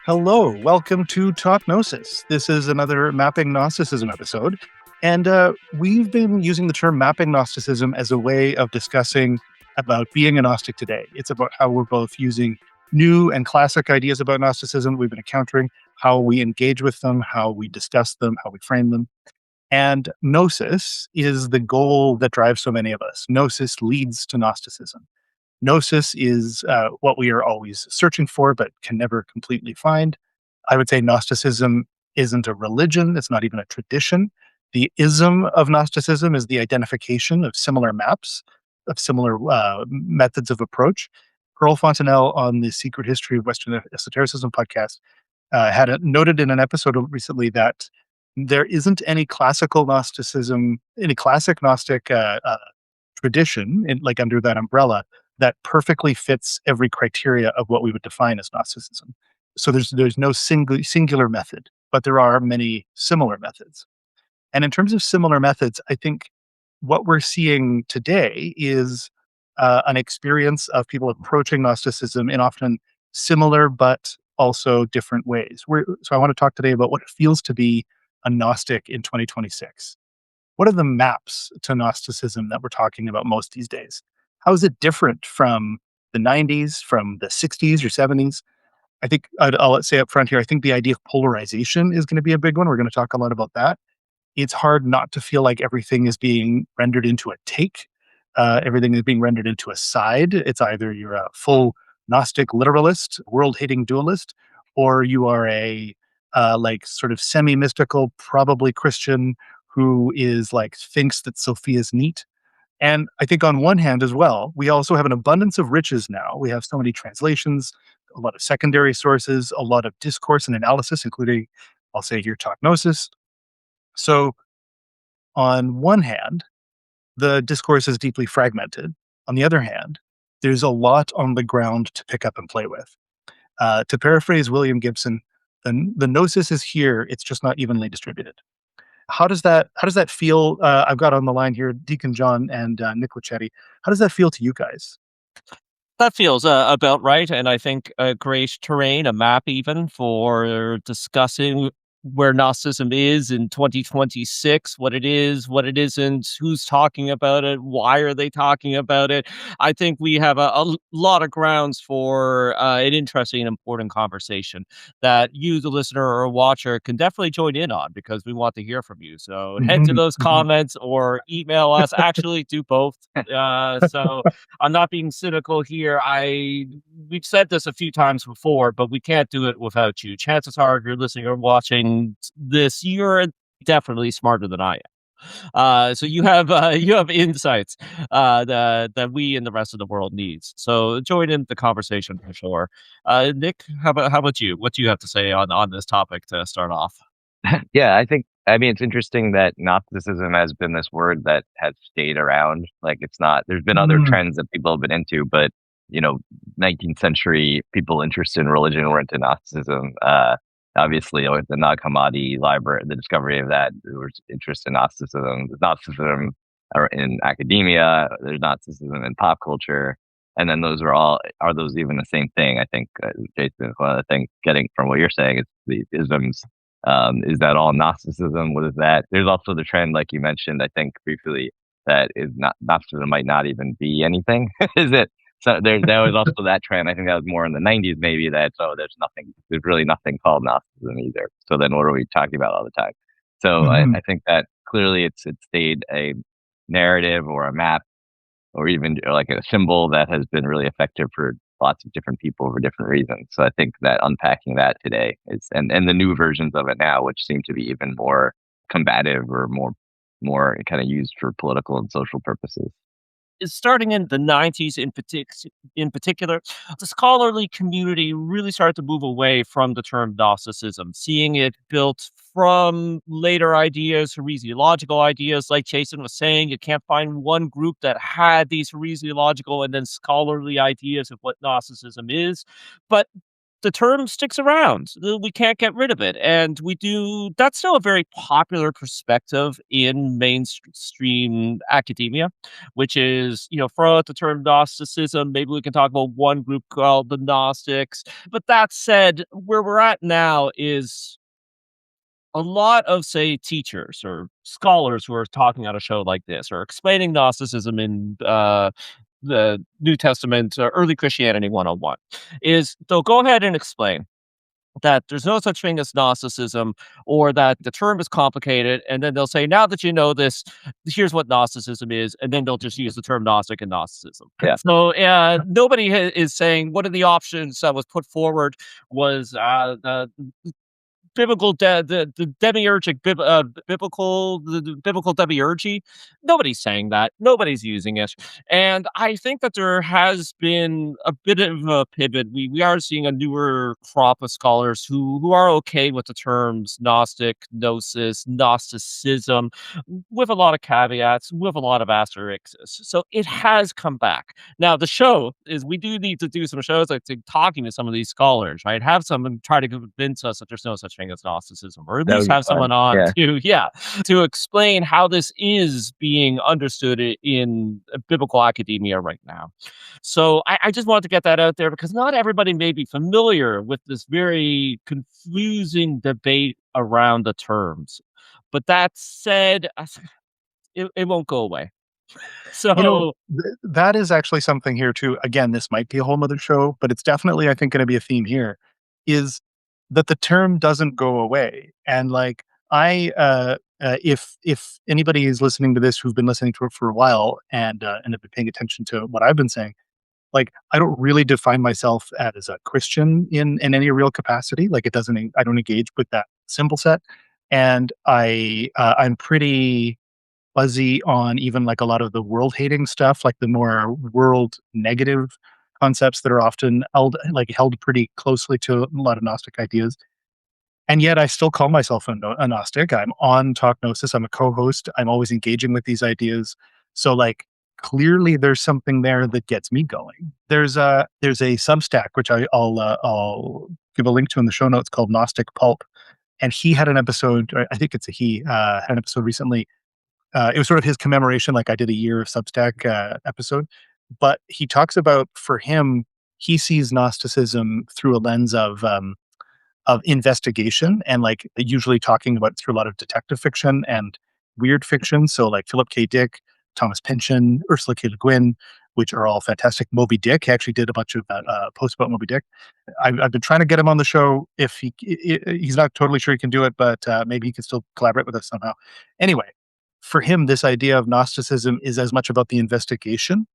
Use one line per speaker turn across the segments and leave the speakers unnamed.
Hello, welcome to Talk Gnosis. This is another Mapping Gnosticism episode. And we've been using the term mapping Gnosticism as a way of discussing about being a Gnostic today. It's about how we're both using new and classic ideas about Gnosticism we've been encountering, how we engage with them, how we discuss them, how we frame them. And Gnosis is the goal that drives so many of us. Gnosis leads to Gnosticism. Gnosis is what we are always searching for, but can never completely find. I would say Gnosticism isn't a religion, it's not even a tradition. The ism of Gnosticism is the identification of similar maps, of similar methods of approach. Pearl Fontanelle on the Secret History of Western Esotericism podcast noted in an episode recently that there isn't any classical Gnosticism, any classic Gnostic tradition, like under that umbrella, that perfectly fits every criteria of what we would define as Gnosticism. So there's no singular method, but there are many similar methods. And in terms of similar methods, I think what we're seeing today is an experience of people approaching Gnosticism in often similar but also different ways. So I want to talk today about what it feels to be a Gnostic in 2026. What are the maps to Gnosticism that we're talking about most these days? How is it different from the 90s, from the 60s or 70s? I think I'll say up front here, I think the idea of polarization is going to be a big one. We're going to talk a lot about that. It's hard not to feel like everything is being rendered into a take. Everything is being rendered into a side. It's either you're a full Gnostic literalist, world-hating dualist, or you are a like sort of semi-mystical, probably Christian who is like thinks that Sophia's neat. And I think on one hand as well, we also have an abundance of riches now. We have so many translations, a lot of secondary sources, a lot of discourse and analysis, including, I'll say here, Talk Gnosis. So on one hand, the discourse is deeply fragmented. On the other hand, there's a lot on the ground to pick up and play with. To paraphrase William Gibson, the gnosis is here, it's just not evenly distributed. How does that feel? I've got on the line here Deacon John and Nick Luchetti. How does that feel to you guys?
That feels about right, and I think a great terrain, a map even for discussing where Gnosticism is in 2026, what it is, what it isn't, who's talking about it, why are they talking about it. I think we have a lot of grounds for an interesting and important conversation that you, the listener or watcher, can definitely join in on because we want to hear from you. So head to
Mhm,
those
mhm.
comments or email us. Actually, do both. So I'm not being cynical here. We've said this a few times before, but we can't do it without you. Chances are, if you're listening or watching this, you're definitely smarter than I am. So you have insights that we and the rest of the world needs. So join in the conversation for sure. Nick, how about you? What do you have to say on this topic to start off?
Yeah, I mean, it's interesting that Gnosticism has been this word that has stayed around. Like, it's not, there's been other
Mm,
trends that people have been into, but, you know, 19th century people interested in religion were into Gnosticism. Obviously, with the Nag Hammadi library, the discovery of that, there was interest in Gnosticism. There's Gnosticism in academia, there's Gnosticism in pop culture. And then are those even the same thing? I think, Jason, one of the things getting from what you're saying is the isms. Is that all Gnosticism? What is that? There's also the trend, like you mentioned, I think briefly, that is not Gnosticism might not even be anything. Is it? So there was also that trend. I think that was more in the 90s, maybe that there's really nothing called Gnosticism either. So then what are we talking about all the time? So
mhm.
I think that clearly it stayed a narrative or a map or even like a symbol that has been really effective for lots of different people for different reasons. So I think that unpacking that today is, and the new versions of it now, which seem to be even more combative or more kind of used for political and social purposes.
Is starting in the 90s in particular, the scholarly community really started to move away from the term Gnosticism, seeing it built from later ideas, heresiological ideas. Like Jason was saying, you can't find one group that had these heresiological and then scholarly ideas of what Gnosticism is. But the term sticks around. We can't get rid of it. And that's still a very popular perspective in mainstream academia, which is, throw out the term Gnosticism. Maybe we can talk about one group called the Gnostics. But that said, where we're at now is a lot of, say, teachers or scholars who are talking on a show like this or explaining Gnosticism in the New Testament, early Christianity 101, is they'll go ahead and explain that there's no such thing as Gnosticism or that the term is complicated. And then they'll say, now that you know this, here's what Gnosticism is. And then they'll just use the term Gnostic and Gnosticism.
Yeah.
So nobody is saying one of the options that was put forward was the biblical the demiurgic biblical the biblical demiurgy. Nobody's saying that. Nobody's using it. And I think that there has been a bit of a pivot. We are seeing a newer crop of scholars who are okay with the terms Gnostic, Gnosis, Gnosticism, with a lot of caveats, with a lot of asterisks. So it has come back. Now the show is we do need to do some shows like talking to some of these scholars, right? Have someone try to convince us that there's no such thing as Gnosticism, or at
That would
least
be
have someone
fun.
on
Yeah.
to explain how this is being understood in biblical academia right now. So I just wanted to get that out there because not everybody may be familiar with this very confusing debate around the terms. But that said, it won't go away. So
That is actually something here too. Again, this might be a whole nother show, but it's definitely, I think, going to be a theme here, is that the term doesn't go away. And like, if anybody is listening to this who've been listening to it for a while and have been paying attention to what I've been saying, like, I don't really define myself as a Christian in any real capacity. Like, I don't engage with that symbol set, and I'm pretty fuzzy on even like a lot of the world hating stuff, like the more world negative concepts that are often held pretty closely to a lot of Gnostic ideas. And yet I still call myself a Gnostic. I'm on Talk Gnosis. I'm a co-host. I'm always engaging with these ideas. So like clearly there's something there that gets me going. There's a Substack which I'll give a link to in the show notes called Gnostic Pulp, and he had an episode. Or I think it's a he had an episode recently. It was sort of his commemoration, like I did a year of Substack episode. But he talks about, for him, he sees Gnosticism through a lens of investigation, and like usually talking about it through a lot of detective fiction and weird fiction. So like Philip K. Dick, Thomas Pynchon, Ursula K. Le Guin, which are all fantastic. Moby Dick, he actually did a bunch of posts about Moby Dick. I've been trying to get him on the show. If he's not totally sure he can do it, but maybe he can still collaborate with us somehow. Anyway, for him, this idea of Gnosticism is as much about the investigation.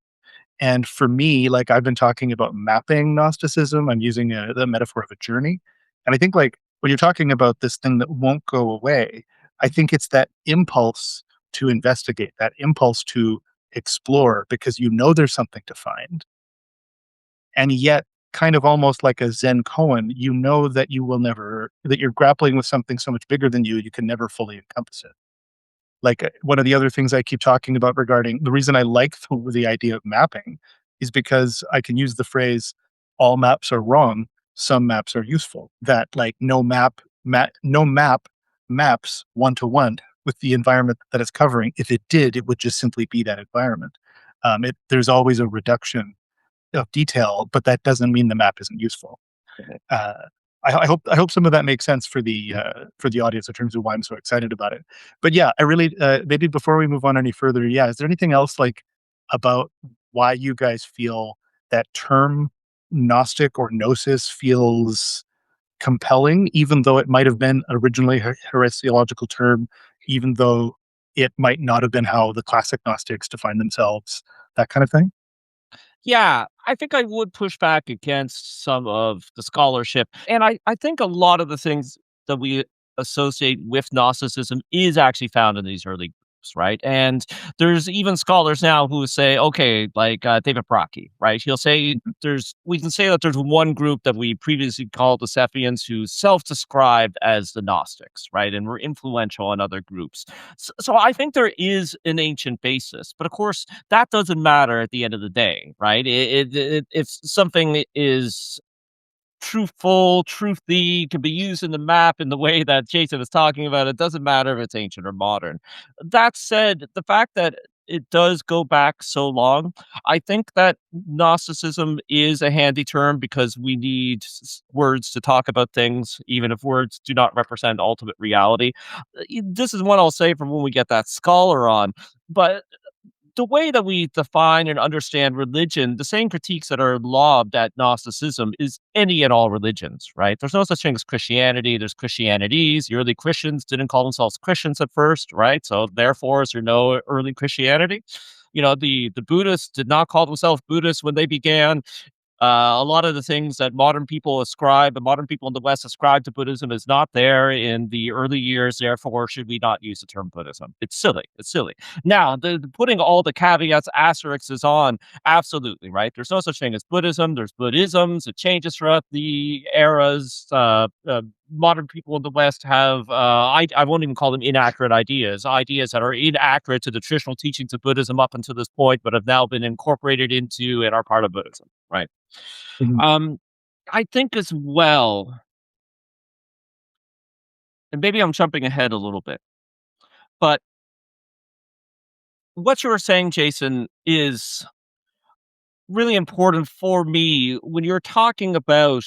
And for me, like I've been talking about mapping Gnosticism, I'm using the metaphor of a journey. And I think like when you're talking about this thing that won't go away, I think it's that impulse to investigate, that impulse to explore, because you know there's something to find. And yet, kind of almost like a Zen koan, you know that that you're grappling with something so much bigger than you can never fully encompass it. Like one of the other things I keep talking about regarding the reason I like the idea of mapping is because I can use the phrase, all maps are wrong, some maps are useful. That like no map maps one to one with the environment that it's covering. If it did, it would just simply be that environment. There's always a reduction of detail, but that doesn't mean the map isn't useful. Uh, I hope some of that makes sense for the audience in terms of why I'm so excited about it. But yeah, I really maybe before we move on any further, yeah, is there anything else like about why you guys feel that term Gnostic or Gnosis feels compelling, even though it might have been originally a heresiological term, even though it might not have been how the classic Gnostics define themselves, that kind of thing?
yeah, I think I would push back against some of the scholarship. And I think a lot of the things that we associate with Gnosticism is actually found in these early groups, right? And there's even scholars now who say, okay, like David Brockie, right? He'll say we can say that there's one group that we previously called the Sephians who self-described as the Gnostics, right? And were influential in other groups. So I think there is an ancient basis, but of course, that doesn't matter at the end of the day, right? If something is truthful, truthy, can be used in the map in the way that Jason is talking about. It doesn't matter if it's ancient or modern. That said, the fact that it does go back so long, I think that Gnosticism is a handy term because we need words to talk about things, even if words do not represent ultimate reality. This is what I'll say from when we get that scholar on. But the way that we define and understand religion, the same critiques that are lobbed at Gnosticism is any and all religions, right? There's no such thing as Christianity. There's Christianities. The early Christians didn't call themselves Christians at first, right? So therefore, is there no early Christianity? The Buddhists did not call themselves Buddhists when they began. A lot of the things that modern people ascribe, and modern people in the West ascribe to Buddhism is not there in the early years. Therefore, should we not use the term Buddhism? It's silly. It's silly. Now, the putting all the caveats, asterisks is on. Absolutely, right? There's no such thing as Buddhism. There's Buddhisms. It changes throughout the eras. Modern people in the West have, I won't even call them inaccurate ideas that are inaccurate to the traditional teachings of Buddhism up until this point, but have now been incorporated into and are part of Buddhism, right?
Mhm.
I think as well, and maybe I'm jumping ahead a little bit, but what you were saying, Jason, is really important for me when you're talking about.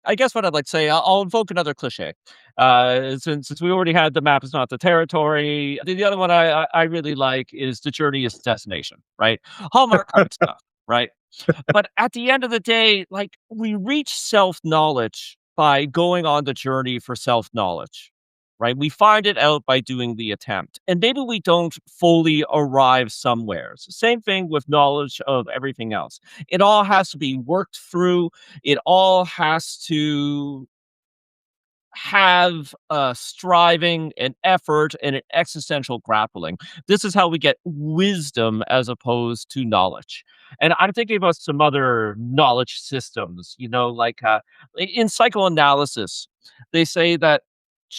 I guess what I'd like to say, I'll invoke another cliche. Since we already had the map is not the territory. The other one I really like is the journey is the destination, right? Hallmark card stuff, right? But at the end of the day, like, we reach self-knowledge by going on the journey for self-knowledge, right? We find it out by doing the attempt. And maybe we don't fully arrive somewhere. It's the same thing with knowledge of everything else. It all has to be worked through. It all has to have striving and effort and an existential grappling. This is how we get wisdom as opposed to knowledge. And I'm thinking about some other knowledge systems, like in psychoanalysis, they say that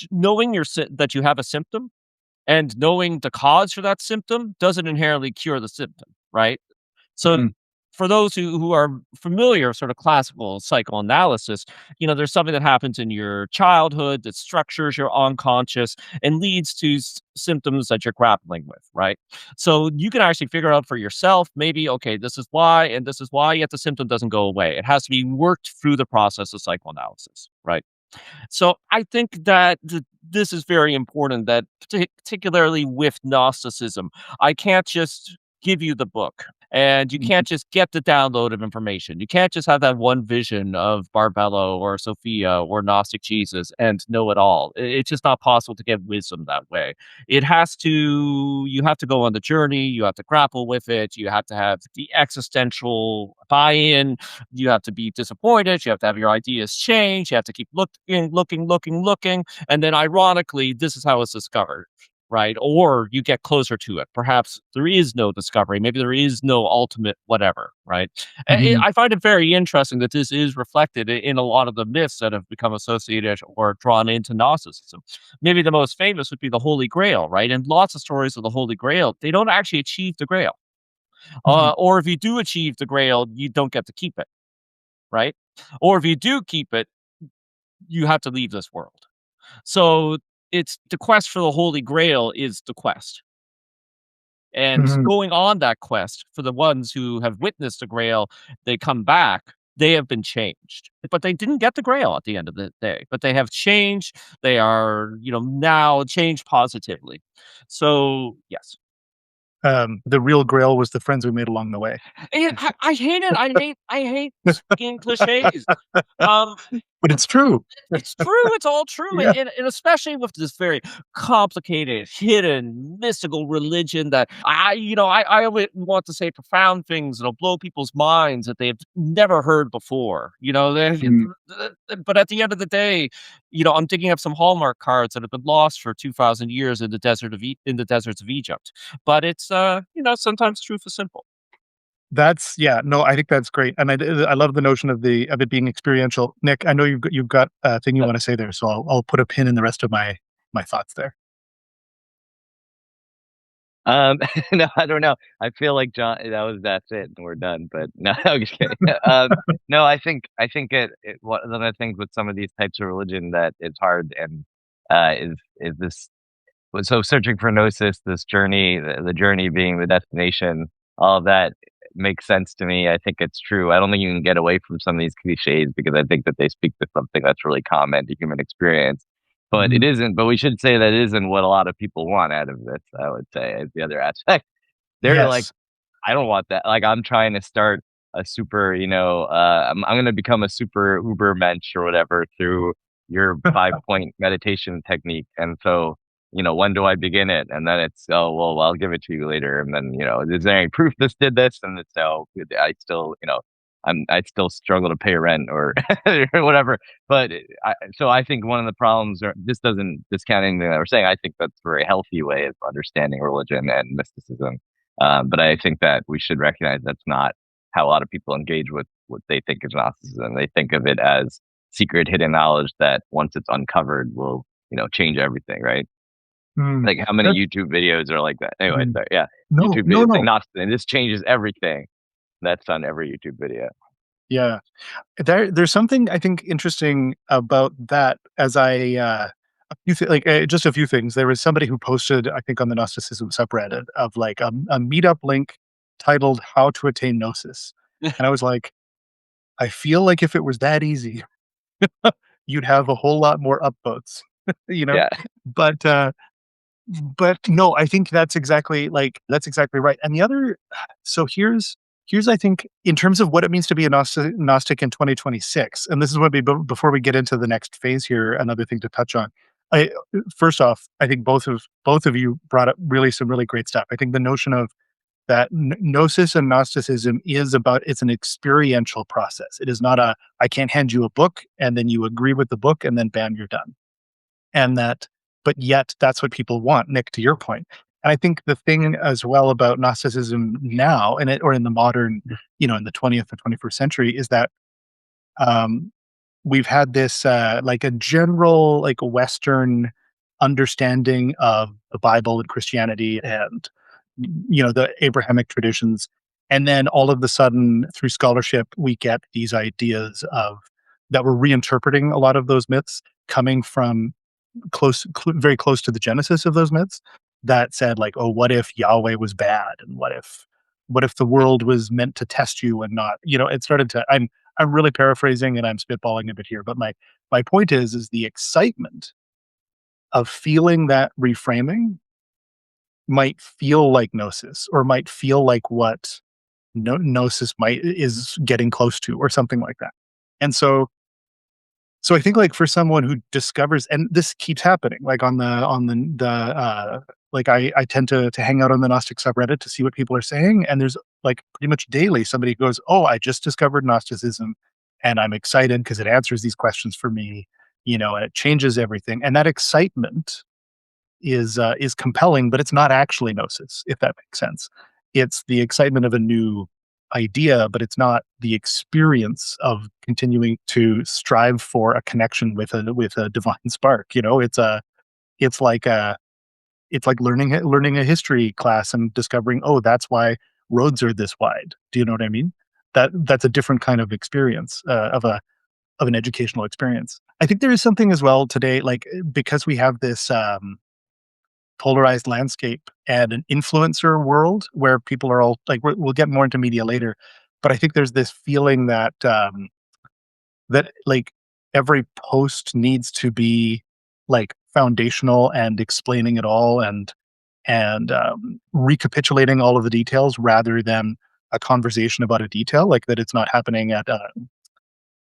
knowing that you have a symptom and knowing the cause for that symptom doesn't inherently cure the symptom, right? So
Mhm.
for those who are familiar with sort of classical psychoanalysis, there's something that happens in your childhood that structures your unconscious and leads to symptoms that you're grappling with, right? So you can actually figure out for yourself, maybe, okay, this is why, and this is why, yet the symptom doesn't go away. It has to be worked through the process of psychoanalysis, right? So I think that this is very important, that particularly with Gnosticism, I can't just give you the book and you
Mhm.
can't just get the download of information. You can't just have that one vision of Barbello or Sophia or Gnostic Jesus and know it all. It's just not possible to get wisdom that way. You have to go on the journey. You have to grapple with it. You have to have the existential buy-in. You have to be disappointed. You have to have your ideas change. You have to keep looking. And then ironically, this is how it's discovered, right? Or you get closer to it. Perhaps there is no discovery. Maybe there is no ultimate whatever, right?
Mhm.
I find it very interesting that this is reflected in a lot of the myths that have become associated or drawn into Gnosticism. Maybe the most famous would be the Holy Grail, right? And lots of stories of the Holy Grail, they don't actually achieve the Grail.
Mhm.
Or if you do achieve the Grail, you don't get to keep it, right? Or if you do keep it, you have to leave this world. So it's the quest for the Holy Grail is the quest. And
Mhm.
going on that quest for the ones who have witnessed the Grail, they come back, they have been changed. But they didn't get the Grail at the end of the day, but they have changed. They are, now changed positively. So, yes.
The real grail was the friends we made along the way.
And I hate it. I hate speaking cliches. Um,
But it's true.
It's true, it's all true,
Yeah.
and especially with this very complicated, hidden, mystical religion that I always want to say profound things that'll blow people's minds that they've never heard before,
Mhm.
but at the end of the day, I'm digging up some Hallmark cards that have been lost for 2,000 years in the deserts of Egypt, but it's, sometimes truth is simple.
That's yeah, no, I think that's great, and I love the notion of it being experiential. Nick, I know you've got a thing you wanna say there, so I'll put a pin in the rest of my thoughts there.
Um, no, I don't know. I feel like John. That's it, and we're done. But no, I'm just kidding. No, I think one of the things with some of these types of religion that is hard and is this. So searching for gnosis, this journey, the journey being the destination, all of that makes sense to me. I think it's true. I don't think you can get away from some of these cliches because I think that they speak to something that's really common to human experience. But it
Mhm.
isn't. But we should say that it isn't what a lot of people want out of this. I would say is the other aspect. They're like,
Yes.
I don't want that. Like, I'm trying to start a super, I'm going to become a super Uber mensch or whatever through your 5 point meditation technique. And so, when do I begin it? And then it's, oh, well, I'll give it to you later. And then, is there any proof this did this? And it's, oh, I still, I still struggle to pay rent or, or whatever. But so I think one of the problems, or this doesn't discount anything that we're saying. I think that's a very healthy way of understanding religion and mysticism. But I think that we should recognize that's not how a lot of people engage with what they think is Gnosticism. They think of it as secret, hidden knowledge that once it's uncovered will, change everything, right?
Mm.
Like how many
That's
YouTube videos are like that? Anyway,
mm.
so, yeah,
No,
YouTube
no,
videos like
no.
Gnosticism. This changes everything. That's on every YouTube video.
Yeah. There's something I think interesting about that as just a few things. There was somebody who posted, I think, on the Gnosticism subreddit of like a meetup link titled "How to Attain Gnosis," and I was like, I feel like if it was that easy, you'd have a whole lot more upvotes, you know.
Yeah,
But but no, I think that's exactly right. And the other, so here's I think in terms of what it means to be a Gnostic in 2026, and this is what before we get into the next phase here, another thing to touch on. I First off, I think both of you brought up some really great stuff. I think the notion of that gnosis and Gnosticism is about it's an experiential process. It is not a I can't hand you a book and then you agree with the book and then bam, you're done. And that, but yet that's what people want, Nick, to your point. And I think the thing as well about Gnosticism now, or in the modern, in the 20th and 21st century, is that um, we've had this like a general like Western understanding of the Bible and Christianity and the Abrahamic traditions, and then all of the sudden through scholarship we get these ideas of that we're reinterpreting a lot of those myths coming from very close to the genesis of those myths that said like, oh, what if Yahweh was bad, and what if the world was meant to test you and not, it started to. I'm really paraphrasing and I'm spitballing a bit here, but my point is the excitement of feeling that reframing might feel like gnosis, or might feel like what gnosis might is getting close to, or something like that. And so I think like for someone who discovers, and this keeps happening, like like I tend to hang out on the Gnostic subreddit to see what people are saying. And there's like pretty much daily somebody goes, oh, I just discovered Gnosticism and I'm excited because it answers these questions for me, and it changes everything. And that excitement is compelling, but it's not actually gnosis, if that makes sense. It's the excitement of a new idea, but it's not the experience of continuing to strive for a connection with a divine spark. It's like a it's like learning a history class and discovering, oh, that's why roads are this wide. Do you know what I mean? That's a different kind of experience, of an educational experience. I think there is something as well today, like because we have this polarized landscape and an influencer world where people are all like, we'll get more into media later, but I think there's this feeling that like every post needs to be like foundational and explaining it all, and recapitulating all of the details rather than a conversation about a detail, like that it's not happening at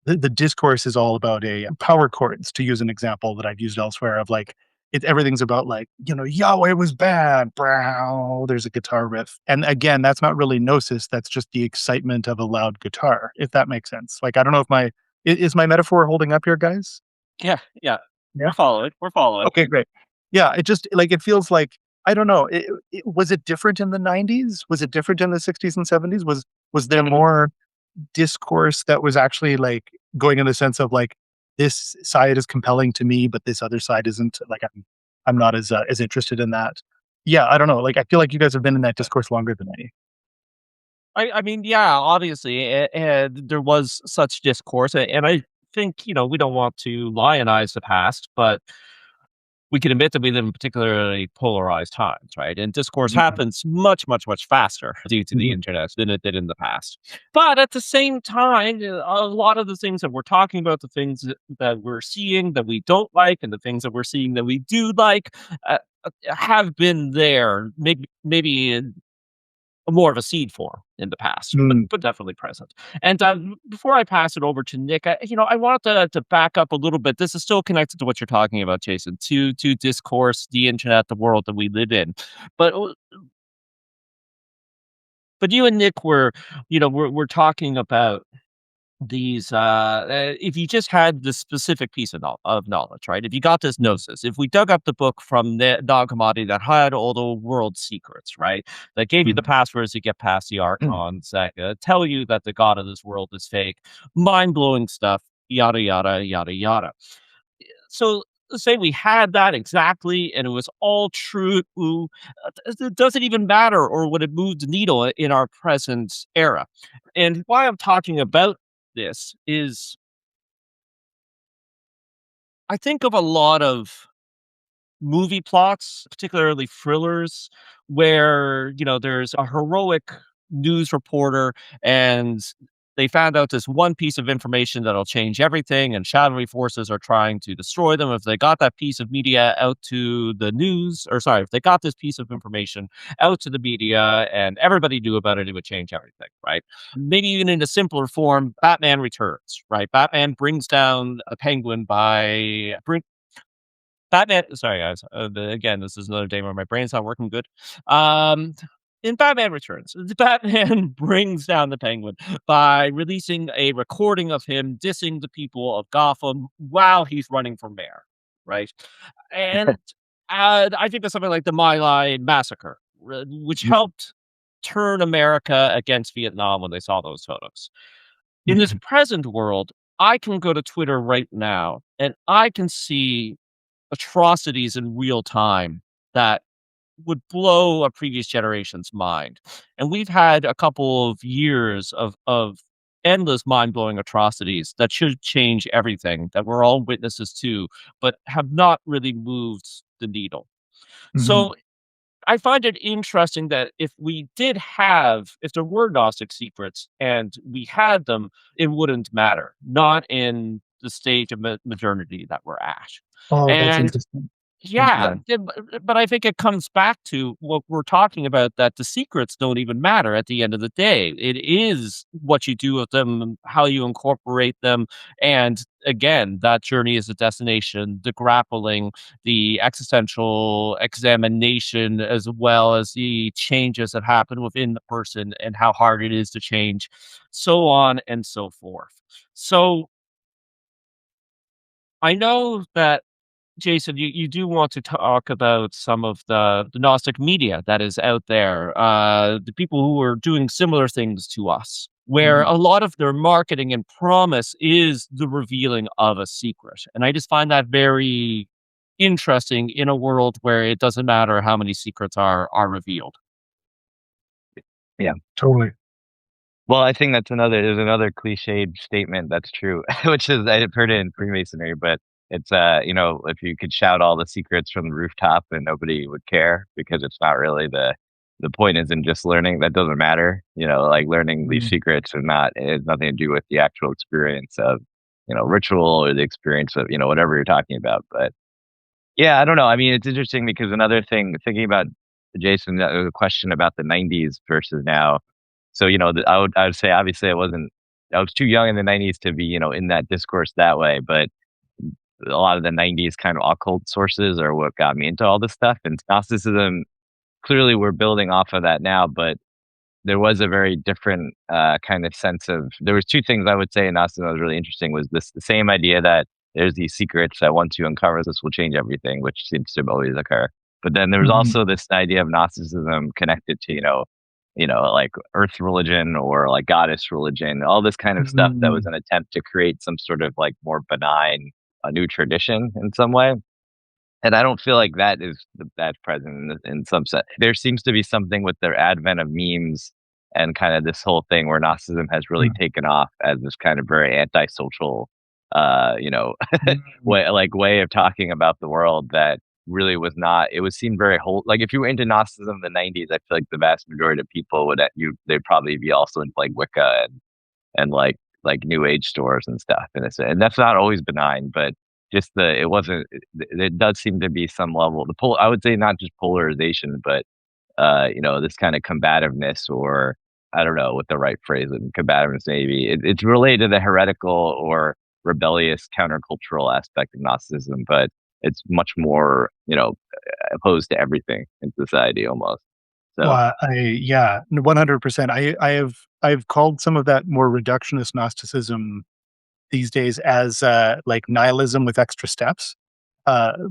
the discourse is all about a power chords, to use an example that I've used elsewhere of like everything's about like, Yahweh was bad, brow, there's a guitar riff. And again, that's not really gnosis, that's just the excitement of a loud guitar, if that makes sense. Like I don't know if is my metaphor holding up here, guys?
Yeah, yeah.
Yeah.
We're following. We're following.
Okay, great. Yeah, it just like it feels like I don't know. Was it different in the 90s? Was it different in the 60s and 70s? Was there more discourse that was actually like going in the sense of like this side is compelling to me, but this other side isn't? Like I'm not as interested in that. Yeah, I don't know. Like, I feel like you guys have been in that discourse longer than me.
I mean, yeah, obviously, and there was such discourse, and I think, we don't want to lionize the past, but we can admit that we live in particularly polarized times, right? And discourse
Mhm.
happens much, much, much faster due to the
Mhm.
internet than it did in the past. But at the same time, a lot of the things that we're talking about, the things that we're seeing that we don't like, and the things that we're seeing that we do like, have been there, maybe more of a seed form in the past, but
Mm.
definitely present. And before I pass it over to Nick, I wanted to back up a little bit. This is still connected to what you're talking about, Jason, to discourse, the internet, the world that we live in. But you and Nick were, we're talking about these if you just had this specific piece of knowledge, right? If you got this gnosis, if we dug up the book from the non-commodity that had all the world secrets, right, that gave you the
Mhm.
passwords to get past the archons, that tell you that the god of this world is fake, mind-blowing stuff, yada yada yada yada. So say we had that exactly and it was all true, does it even matter, or would it move the needle in our present era? And why I'm talking about this is I think of a lot of movie plots, particularly thrillers, where, there's a heroic news reporter and they found out this one piece of information that'll change everything, and shadowy forces are trying to destroy them. If they got that piece of media out to the news, or sorry, if they got this piece of information out to the media and everybody knew about it, it would change everything, right? Maybe even in a simpler form, Batman Returns, right? Batman brings down a penguin by Batman, sorry guys, again, this is another day where my brain's not working good. Um, in Batman Returns, the Batman brings down the Penguin by releasing a recording of him dissing the people of Gotham while he's running for mayor, right? And I think that's something like the My Lai massacre, which helped turn America against Vietnam when they saw those photos. In this
Mhm.
present world, I can go to Twitter right now and I can see atrocities in real time that would blow a previous generation's mind. And we've had a couple of years of endless mind-blowing atrocities that should change everything that we're all witnesses to, but have not really moved the needle.
Mhm.
So I find it interesting that if there were Gnostic secrets and we had them, it wouldn't matter, not in the stage of modernity that we're at.
Oh, that's
And
interesting.
yeah,
Yeah.
but I think it comes back to what we're talking about, that the secrets don't even matter at the end of the day. It is what you do with them, how you incorporate them, and again, that journey is the destination, the grappling, the existential examination, as well as the changes that happen within the person and how hard it is to change, so on and so forth. So, I know that Jason, you do want to talk about some of the Gnostic media that is out there, the people who are doing similar things to us, where
Mhm.
a lot of their marketing and promise is the revealing of a secret. And I just find that very interesting in a world where it doesn't matter how many secrets are revealed.
Yeah.
Totally.
Well, I think there's another cliched statement that's true, which is I've heard it in Freemasonry, but it's if you could shout all the secrets from the rooftop and nobody would care because it's not really the point isn't just learning. That doesn't matter. Like learning these
Mhm.
secrets it has nothing to do with the actual experience of, ritual or the experience of, whatever you're talking about. But yeah, I don't know. I mean, it's interesting because another thing, thinking about Jason, the question about the 90s versus now. So, I would say obviously I was too young in the 90s to be, in that discourse that way, but a lot of the 90s kind of occult sources are what got me into all this stuff. And Gnosticism, clearly we're building off of that now, but there was a very different kind of sense of there was two things I would say in Gnosticism that was really interesting was this the same idea that there's these secrets that once you uncover this will change everything, which seems to always occur. But then there was
Mhm.
also this idea of Gnosticism connected to, like earth religion or like goddess religion, all this kind of stuff that was
Mhm.
an attempt to create some sort of like more benign, new tradition in some way. And I don't feel like that's present in some sense. There seems to be something with the advent of memes and kind of this whole thing where Gnosticism has really
Mm.
taken off as this kind of very antisocial, you know,
Mm.
way of talking about the world that really was not. It was seen very whole. Like if you were into Gnosticism in the '90s, I feel like the vast majority of people they'd probably be also into like Wicca and like new age stores and stuff. And that's not always benign, but just it wasn't. It does seem to be some level I would say not just polarization, but this kind of combativeness, or I don't know what the right phrase is. Combativeness, maybe it's related to the heretical or rebellious countercultural aspect of Gnosticism, but it's much more opposed to everything in society almost. So
Well, 100%. I've called some of that more reductionist Gnosticism these days as like nihilism with extra steps,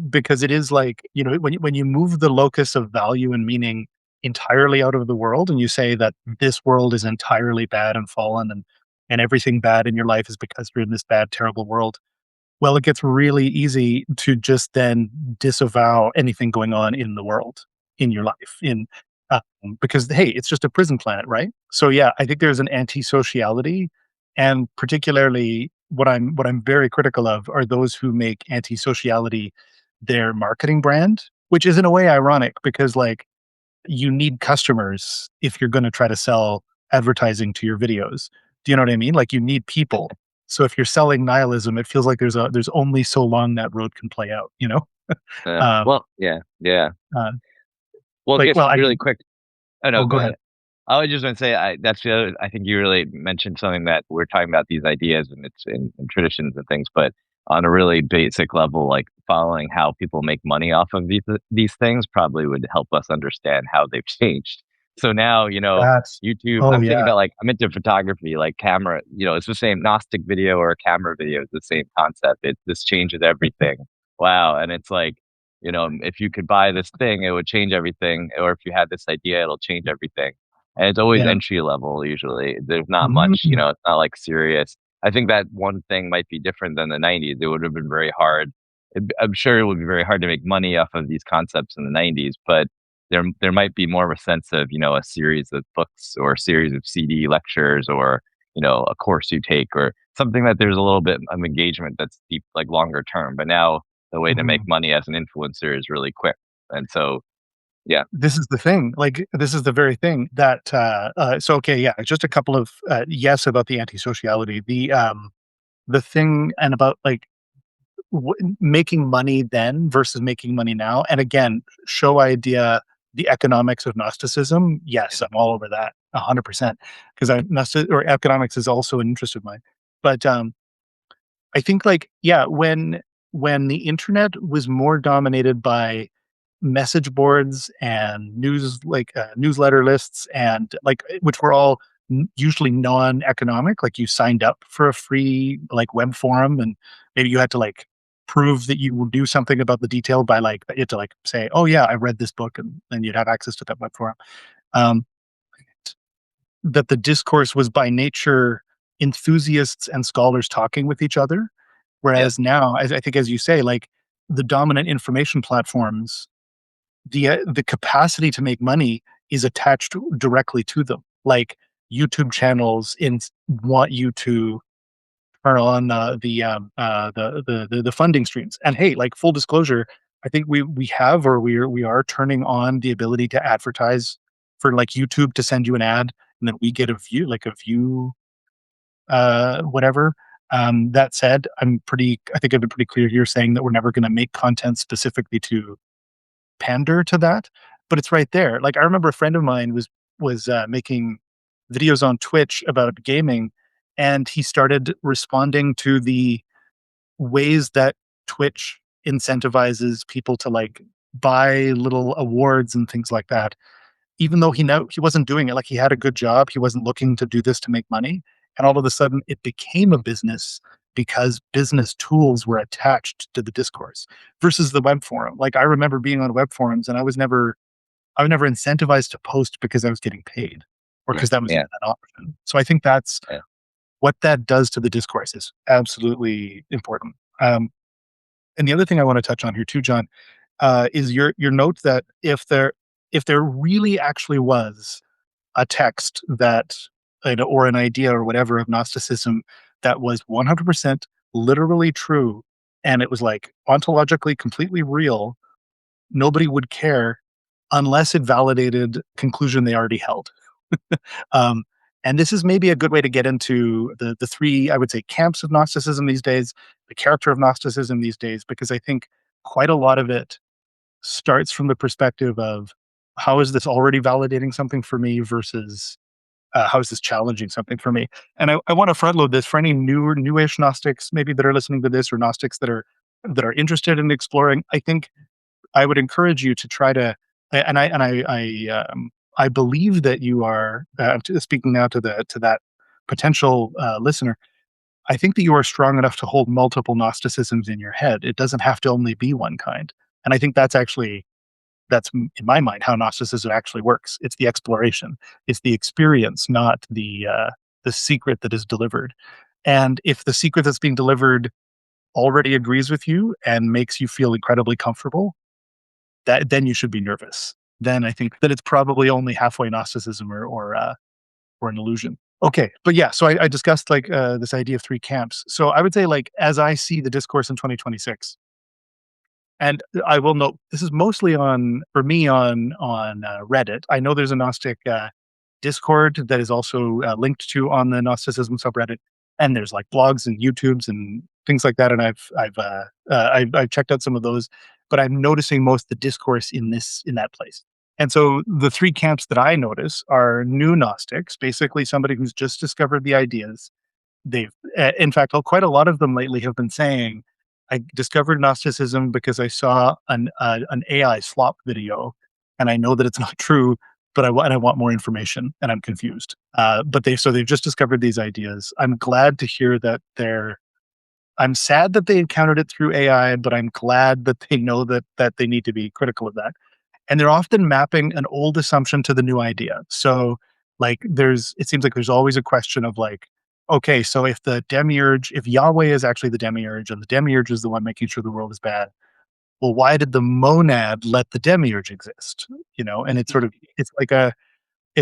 because it is like, when you move the locus of value and meaning entirely out of the world, and you say that this world is entirely bad and fallen, and everything bad in your life is because you're in this bad, terrible world. Well, it gets really easy to just then disavow anything going on in the world, in your life, because hey, it's just a prison planet, right? So yeah, I think there's an anti-sociality, and particularly what I'm very critical of are those who make anti-sociality their marketing brand, which is in a way ironic because like you need customers if you're going to try to sell advertising to your videos. Do you know what I mean? Like you need people. So if you're selling nihilism, it feels like there's only so long that road can play out, you know? Um,
well, yeah.
uh,
Well,
like,
just
well, I
really
mean,
quick. Oh no,
oh,
go
go
ahead.
ahead.
I was just going to say, that's the other. I think you really mentioned something that we're talking about these ideas and it's in traditions and things, but on a really basic level, like following how people make money off of these things probably would help us understand how they've changed. So now,
That's,
YouTube.
oh
I'm thinking
yeah,
about like I'm into photography, like camera. It's the same Gnostic video or a camera video. It's the same concept. This changes everything. Wow, and it's like if you could buy this thing, it would change everything. Or if you had this idea, it'll change everything. And it's always
yeah.
entry level usually. There's not much,
Mhm.
it's not like serious. I think that one thing might be different than the '90s. It would have been very hard. I'm sure it would be very hard to make money off of these concepts in the '90s, but there might be more of a sense of, a series of books or a series of CD lectures or, a course you take or something that there's a little bit of engagement that's deep, like longer term. But now the way to make
Mhm.
money as an influencer is really quick. And so, yeah,
This is the thing. Like, this is the very thing that. So okay, yeah, just a couple of yes about the anti-sociality. The thing and about like making money then versus making money now. And again, show idea the economics of Gnosticism. Yes, I'm all over that 100% because or economics is also an interest of mine. But I think like yeah, when the internet was more dominated by message boards and newsletter lists and like which were all usually non-economic, like you signed up for a free like web forum and maybe you had to like prove that you will do something about the detail by like you had to like say, oh yeah, I read this book, and then you'd have access to that web forum. um, that the discourse was by nature enthusiasts and scholars talking with each other,
yeah,
whereas now, as I think, as you say, like the dominant information platforms, the capacity to make money is attached directly to them. Like YouTube channels want you to turn on the funding streams. And hey, like full disclosure, I think we have or we are turning on the ability to advertise for like YouTube to send you an ad and then we get a view whatever. That said, I think I've been pretty clear here saying that we're never going to make content specifically to pander to that, but it's right there. Like I remember a friend of mine was making videos on Twitch about gaming, and he started responding to the ways that Twitch incentivizes people to like buy little awards and things like that. Even though he wasn't doing it, like he had a good job, he wasn't looking to do this to make money, and all of a sudden it became a business because business tools were attached to the discourse versus the web forum. Like I remember being on web forums and I was never incentivized to post because I was getting paid or because that was
yeah,
even an option. So I think that's
yeah.
what that does to the discourse is absolutely important. And the other thing I want to touch on here too, John, is your note that if there really actually was a text that, or an idea or whatever of Gnosticism that was 100% literally true, and it was like ontologically completely real, nobody would care unless it validated conclusion they already held. um, and this is maybe a good way to get into the three, I would say, camps of Gnosticism these days, the character of Gnosticism these days, because I think quite a lot of it starts from the perspective of how is this already validating something for me versus how is this challenging something for me? And I want to front load this for any newish Gnostics maybe that are listening to this, or Gnostics that are interested in exploring. I think I would encourage you to try to, and I believe that you are speaking now to that potential listener. I think that you are strong enough to hold multiple Gnosticisms in your head. It doesn't have to only be one kind. And I think that's in my mind how Gnosticism actually works. It's the exploration, it's the experience, not the secret that is delivered. And if the secret that's being delivered already agrees with you and makes you feel incredibly comfortable, that then you should be nervous. Then I think that it's probably only halfway Gnosticism or an illusion. Okay, but yeah, so I discussed like this idea of three camps. So I would say like as I see the discourse in 2026, and I will note this is mostly for me on Reddit. I know there's a Gnostic Discord that is also linked to on the Gnosticism subreddit, and there's like blogs and YouTubes and things like that. And I've checked out some of those, but I'm noticing most of the discourse in that place. And so the three camps that I notice are new Gnostics, basically somebody who's just discovered the ideas. In fact, quite a lot of them lately have been saying, I discovered Gnosticism because I saw an AI slop video, and I know that it's not true, but I want more information, and I'm confused. But they've just discovered these ideas. I'm glad to hear that I'm sad that they encountered it through AI, but I'm glad that they know that they need to be critical of that. And they're often mapping an old assumption to the new idea. So like it seems like there's always a question of like, okay, so if Yahweh is actually the demiurge and the demiurge is the one making sure the world is bad, well, why did the monad let the demiurge exist? And it's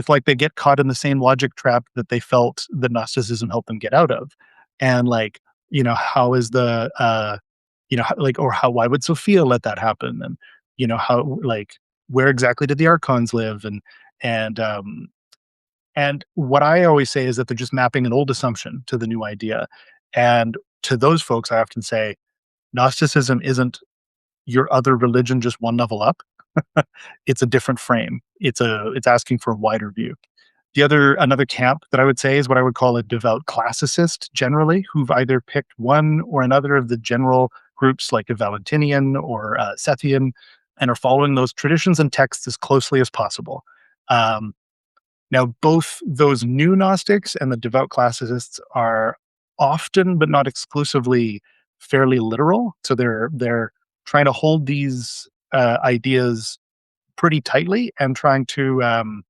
like they get caught in the same logic trap that they felt that Gnosticism helped them get out of. And like, how is why would Sophia let that happen? And, how, like, where exactly did the archons live? And what I always say is that they're just mapping an old assumption to the new idea. And to those folks, I often say, Gnosticism isn't your other religion just one level up. It's a different frame. It's asking for a wider view. Another camp that I would say is what I would call a devout classicist, generally, who've either picked one or another of the general groups like a Valentinian or Sethian, and are following those traditions and texts as closely as possible. Um, Now, both those new Gnostics and the devout classicists are often, but not exclusively, fairly literal. So they're trying to hold these ideas pretty tightly and trying to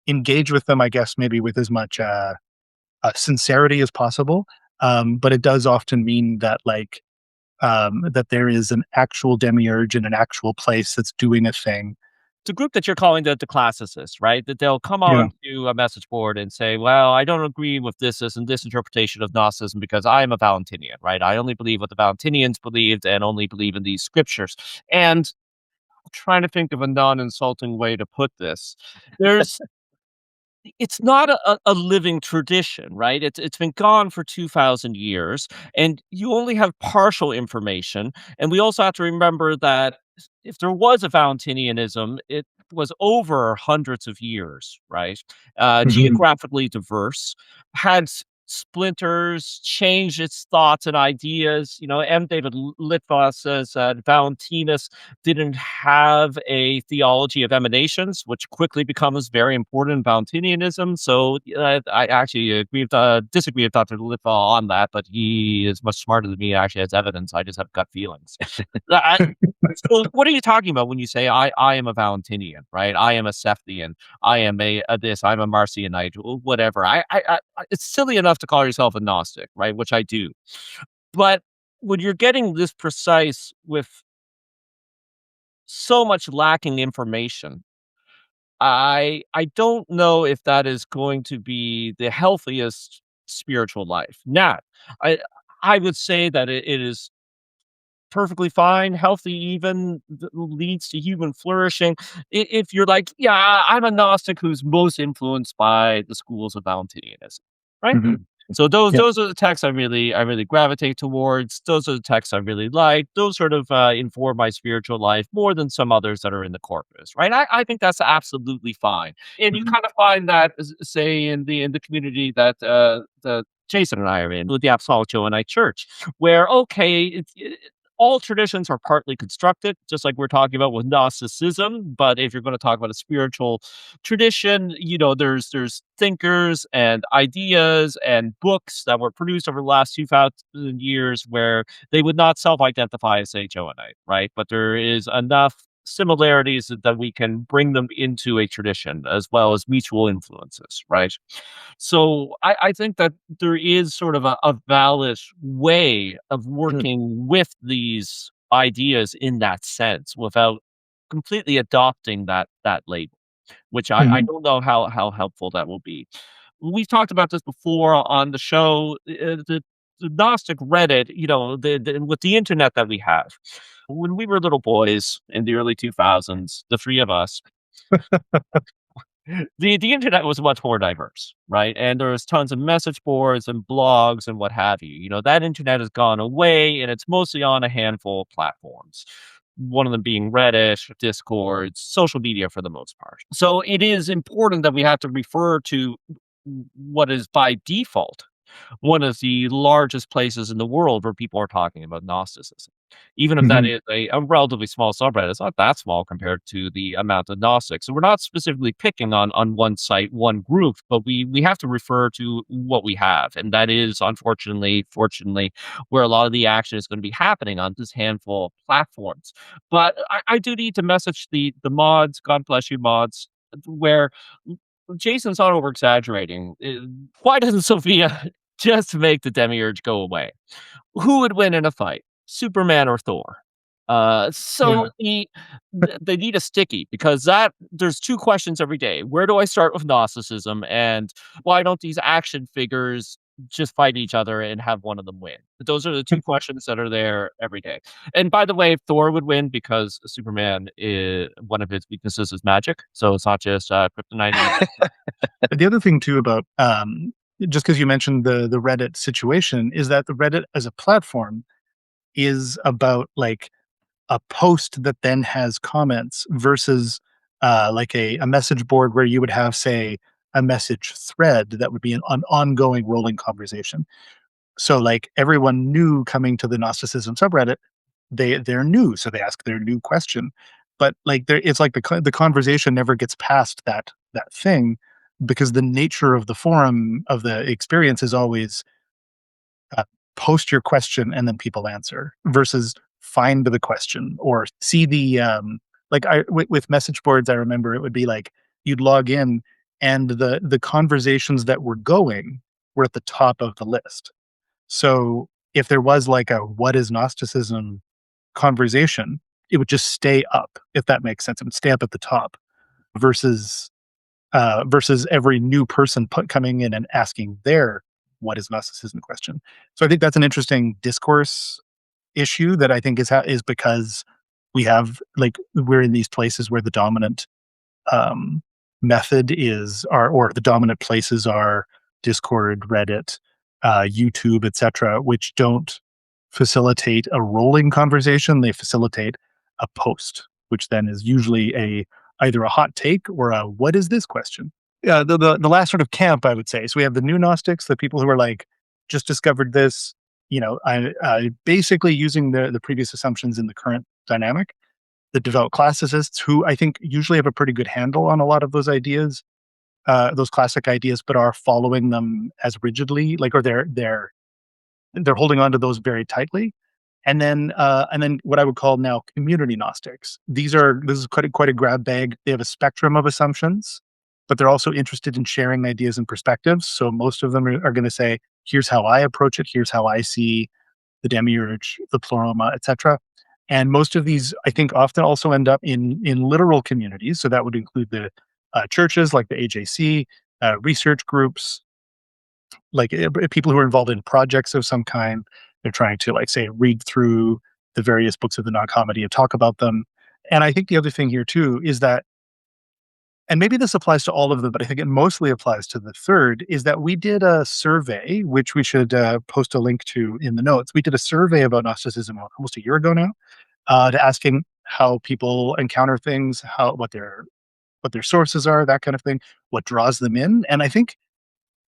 engage with them, I guess, maybe with as much sincerity as possible. But it does often mean that that there is an actual demiurge in an actual place that's doing a thing.
It's a group that you're calling the classicists, right? That they'll come on to a message board and say, well, I don't agree with this and this interpretation of Gnosticism because I am a Valentinian, right? I only believe what the Valentinians believed and only believe in these scriptures. And I'm trying to think of a non-insulting way to put this. It's not a living tradition, right? It's been gone for 2,000 years, and you only have partial information. And we also have to remember that if there was a Valentinianism, it was over hundreds of years, right?
Mhm.
Geographically diverse, had splinters, changed its thoughts and ideas. M. David Littval says that Valentinus didn't have a theology of emanations, which quickly becomes very important in Valentinianism. So I actually disagree with Dr. Littval on that, but he is much smarter than me. Actually, has evidence. I just have gut feelings. So what are you talking about when you say I am a Valentinian, right? I am a Sethian. I am a this. I'm a Marcionite. Whatever. It's silly enough to call yourself a Gnostic, right? Which I do. But when you're getting this precise with so much lacking information, I don't know if that is going to be the healthiest spiritual life. Now, I I would say that it is perfectly fine, healthy, even leads to human flourishing. If you're like, yeah, I'm a Gnostic who's most influenced by the schools of Valentinianism, right?
Mhm.
So those
Yeah.
those are the texts I really gravitate towards. Those are the texts I really like. Those sort of inform my spiritual life more than some others that are in the corpus, right? I think that's absolutely fine, and you
Mhm.
kind of find that, say, in the community that the Jason and I are in with the Apostolic Johannite Church, where okay, all traditions are partly constructed, just like we're talking about with Gnosticism. But if you're going to talk about a spiritual tradition, there's thinkers and ideas and books that were produced over the last 2,000 years where they would not self-identify as a Johannite, right? But there is enough similarities that we can bring them into a tradition as well as mutual influences, right? So I think that there is sort of a valid way of working with these ideas in that sense without completely adopting that label, which I
Mhm.
don't know how helpful that will be. We've talked about this before on the show. The Gnostic Reddit, with the internet that we have. When we were little boys in the early 2000s, the three of us, the internet was much more diverse, right? And there was tons of message boards and blogs and what have you. That internet has gone away and it's mostly on a handful of platforms. One of them being Reddit, Discord, social media for the most part. So it is important that we have to refer to what is by default one of the largest places in the world where people are talking about Gnosticism. Even if that
Mhm.
is a relatively small subreddit, it's not that small compared to the amount of Gnostics. So we're not specifically picking on one site, one group, but we have to refer to what we have. And that is fortunately, where a lot of the action is going to be happening on this handful of platforms. But I do need to message the mods, God bless you mods, where Jason's not over exaggerating. Why doesn't Sophia just make the demiurge go away? Who would win in a fight, Superman or Thor?
Yeah.
So they need a sticky because that there's two questions every day. Where do I start with Gnosticism, and why don't these action figures just fight each other and have one of them win? Those are the two questions that are there every day. And by the way, Thor would win because Superman is one of his weaknesses is magic, so it's not just kryptonite and everything.
The other thing too about just because you mentioned the Reddit situation is that the Reddit as a platform is about like a post that then has comments versus like a message board where you would have, say, a message thread that would be an ongoing rolling conversation. So like everyone new coming to the Gnosticism subreddit, they're new, so they ask their new question. But like there, it's like the conversation never gets past that thing because the nature of the forum of the experience is always uh, post your question and then people answer versus find the question or see the like with message boards. I remember it would be like you'd log in and the conversations that were going were at the top of the list. So if there was like a what is Gnosticism conversation, it would just stay up, if that makes sense. It would stay up at the top versus versus every new person coming in and asking their what is Gnosticism question. So I think that's an interesting discourse issue that I think is because we have like we're in these places where the dominant um, method is are or the dominant places are Discord, Reddit, YouTube, etc., which don't facilitate a rolling conversation. They facilitate a post, which then is usually a either a hot take or a what is this question. Yeah, the last sort of camp I would say. So we have the new Gnostics, the people who are like just discovered this. I basically using the previous assumptions in the current dynamic, the devout classicists who I think usually have a pretty good handle on a lot of those ideas, those classic ideas, but are following them as rigidly, like or they're holding on to those very tightly. And then what I would call now community Gnostics. This is quite a grab bag. They have a spectrum of assumptions, but they're also interested in sharing ideas and perspectives. So most of them are going to say, "Here's how I approach it. Here's how I see the demiurge, the pleroma, etc." And most of these, I think, often also end up in literal communities. So that would include the churches like the AJC, research groups, like people who are involved in projects of some kind. They're trying to, like, say, read through the various books of the non-comedy and talk about them. And I think the other thing here too is that, and maybe this applies to all of them, but I think it mostly applies to the third, is that we did a survey, which we should post a link to in the notes. We did a survey about Gnosticism almost a year ago now, to asking how people encounter things, what their sources are, that kind of thing, what draws them in. And I think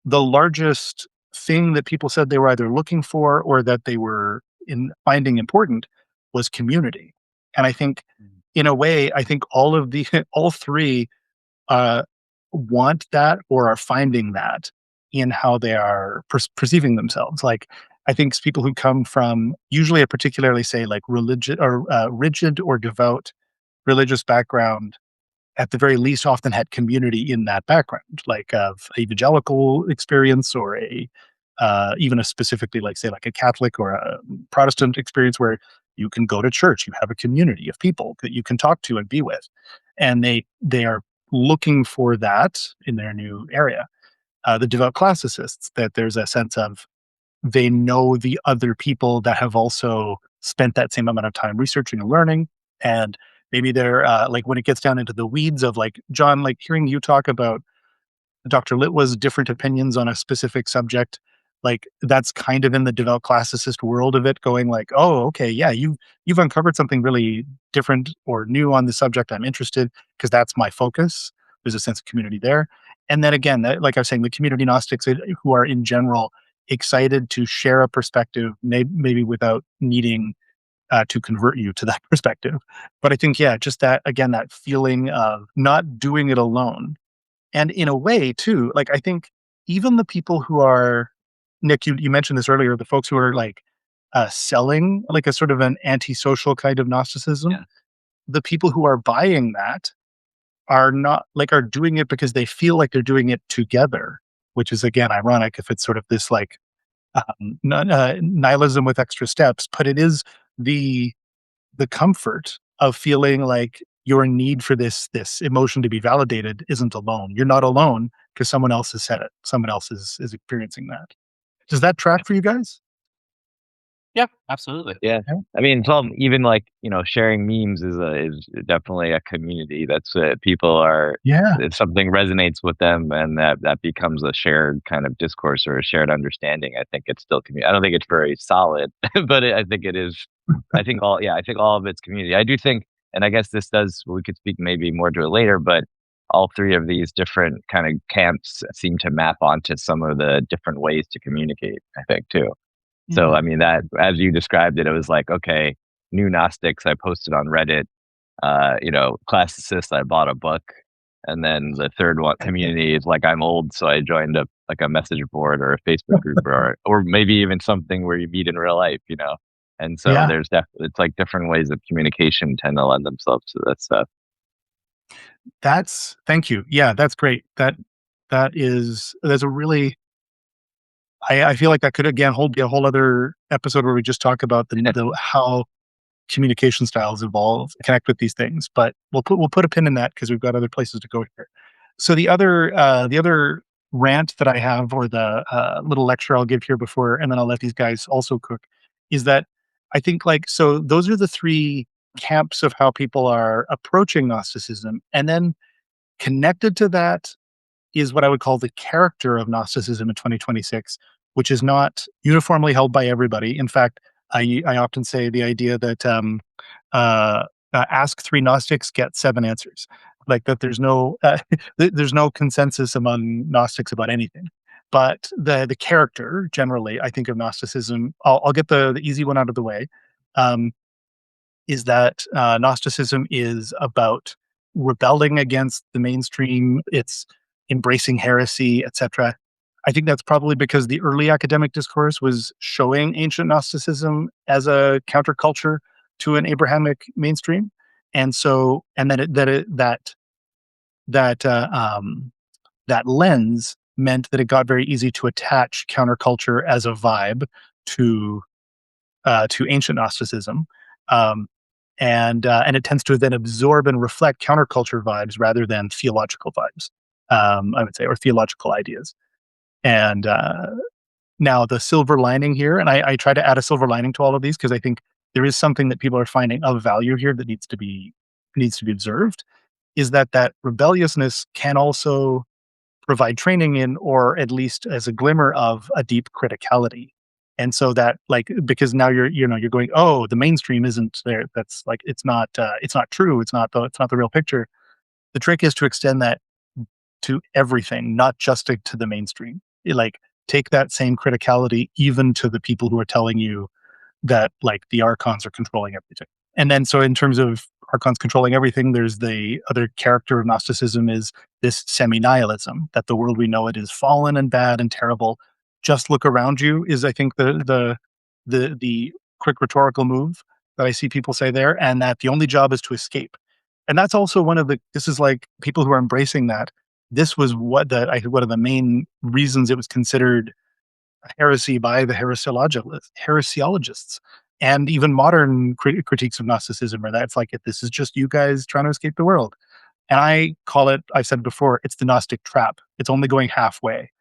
the largest thing that people said they were either looking for or that they were in finding important was community. And I think, in a way, I think all of the all three uh, want that or are finding that in how they are perceiving themselves. Like, I think people who come from usually a particularly, say, like religious or rigid or devout religious background, at the very least, often had community in that background, like of evangelical experience or a even a specifically, like, say, like a Catholic or a Protestant experience where you can go to church, you have a community of people that you can talk to and be with, and they are looking for that in their new area. The devout classicists, that there's a sense of they know the other people that have also spent that same amount of time researching and learning. And maybe they're like, when it gets down into the weeds of, like, John, like hearing you talk about Dr. Litwa's different opinions on a specific subject, like that's kind of in the devout classicist world of it, going like, oh, okay, yeah, you've uncovered something really different or new on the subject. I'm interested because that's my focus. There's a sense of community there. And then again, like I was saying, the community Gnostics who are in general excited to share a perspective, maybe without needing to convert you to that perspective. But I think, yeah, just that, again, that feeling of not doing it alone. And in a way, too, like, I think even the people who are, Nick, you mentioned this earlier, the folks who are like selling like a sort of an antisocial kind of Gnosticism,
Yeah.
the people who are buying that are not like, are doing it because they feel like they're doing it together, which is, again, ironic if it's sort of this like nihilism with extra steps, but it is the comfort of feeling like your need for this emotion to be validated isn't alone. You're not alone because someone else has said it. Someone else is experiencing that. Does that track for you guys?
Yeah, absolutely.
Yeah.
Yeah.
I mean, it's all, even like, sharing memes is definitely a community. That's people are,
Yeah.
if something resonates with them and that becomes a shared kind of discourse or a shared understanding, I think it's still community. I don't think it's very solid, but I think it is. I think all of it's community. I do think, and I guess this does, we could speak maybe more to it later, but all three of these different kind of camps seem to map onto some of the different ways to communicate, I think, too. So, I mean, that, as you described it, it was like, okay, new Gnostics, I posted on Reddit, classicists, I bought a book. And then the third one, community, is like, I'm old, so I joined a message board or a Facebook group or maybe even something where you meet in real life. And so
Yeah.
there's definitely, it's like different ways of communication tend to lend themselves to that stuff.
Thank you. Yeah, that's great. That's a really, I feel like that could, again, be a whole other episode where we just talk about the how communication styles evolve, connect with these things. But we'll put a pin in that because we've got other places to go here. So the other rant that I have, or the little lecture I'll give here before, and then I'll let these guys also cook, is that I think, like, so those are the three camps of how people are approaching Gnosticism, and then connected to that is what I would call the character of Gnosticism in 2026, which is not uniformly held by everybody. In fact, I often say the idea that ask three Gnostics, get seven answers. Like that, there's no there's no consensus among Gnostics about anything. But the character, generally, I think, of Gnosticism. I'll get the easy one out of the way. Um, is that Gnosticism is about rebelling against the mainstream. It's embracing heresy, etc. I think that's probably because the early academic discourse was showing ancient Gnosticism as a counterculture to an Abrahamic mainstream, and so, and then that lens meant that it got very easy to attach counterculture as a vibe to ancient Gnosticism. and it tends to then absorb and reflect counterculture vibes rather than theological vibes, I would say, or theological ideas. And now the silver lining here, and I try to add a silver lining to all of these because I think there is something that people are finding of value here that needs to be observed, is that rebelliousness can also provide training in, or at least as a glimmer of, a deep criticality. And so that, like, because now you're going, oh, the mainstream isn't there. That's like, it's not true. It's not the real picture. The trick is to extend that to everything, not just to the mainstream. Like, take that same criticality even to the people who are telling you that, like, the archons are controlling everything. And then, so in terms of archons controlling everything, there's the other character of Gnosticism is this semi-nihilism, that the world we know it is fallen and bad and terrible. Just look around you is, I think, the quick rhetorical move that I see people say there, and that the only job is to escape. And that's also this is like people who are embracing that. This was one of the main reasons it was considered heresy by the heresiologists, and even modern critiques of Gnosticism are that it's like, this is just you guys trying to escape the world. And I call it, I've said before, it's the Gnostic trap. It's only going halfway.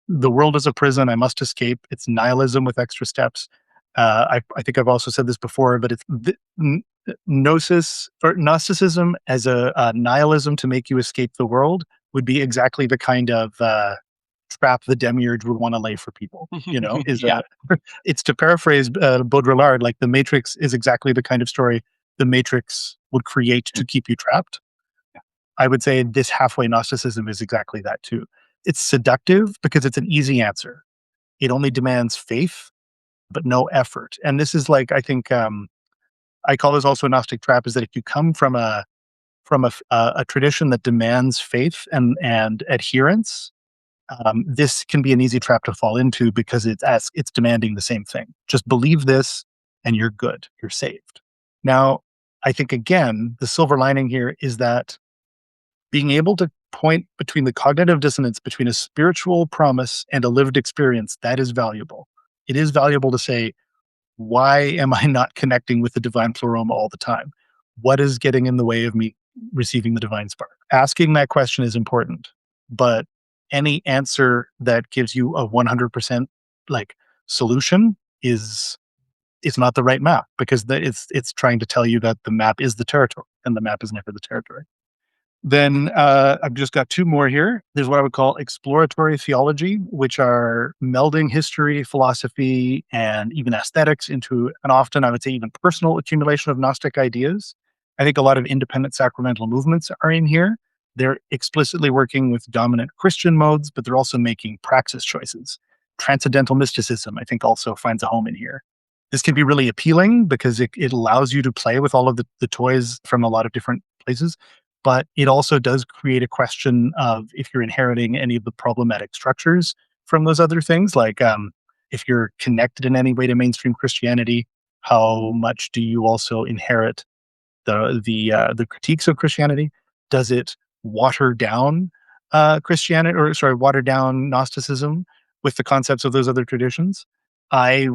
The world is a prison. I must escape. It's nihilism with extra steps. I think I've also said this before, but it's Gnosis or Gnosticism as a nihilism to make you escape the world would be exactly the kind of trap the demiurge would want to lay for people.
Yeah.
It's, to paraphrase Baudrillard, like, the Matrix is exactly the kind of story the Matrix would create to keep you trapped. I would say this halfway Gnosticism is exactly that too. It's seductive because it's an easy answer. It only demands faith, but no effort. And this is, like, I think, I call this also a Gnostic trap, is that if you come from a tradition that demands faith and adherence, this can be an easy trap to fall into, because it's demanding the same thing. Just believe this and you're good. You're saved. Now, I think, again, the silver lining here is that being able to point between the cognitive dissonance between a spiritual promise and a lived experience, that is valuable. It is valuable to say, why am I not connecting with the divine pleroma all the time? What is getting in the way of me receiving the divine spark? Asking that question is important, but any answer that gives you a 100% like solution is not the right map, because it's trying to tell you that the map is the territory, and the map is never the territory. Then I've just got two more here. There's what I would call exploratory theology, which are melding history, philosophy, and even aesthetics into an often, I would say, even personal accumulation of Gnostic ideas. I think a lot of independent sacramental movements are in here. They're explicitly working with dominant Christian modes, but they're also making praxis choices. Transcendental mysticism, I think, also finds a home in here. This can be really appealing because it allows you to play with all of the toys from a lot of different places. But it also does create a question of if you're inheriting any of the problematic structures from those other things. Like, if you're connected in any way to mainstream Christianity, how much do you also inherit the critiques of Christianity? Does it water down Christianity, or sorry, water down Gnosticism with the concepts of those other traditions? I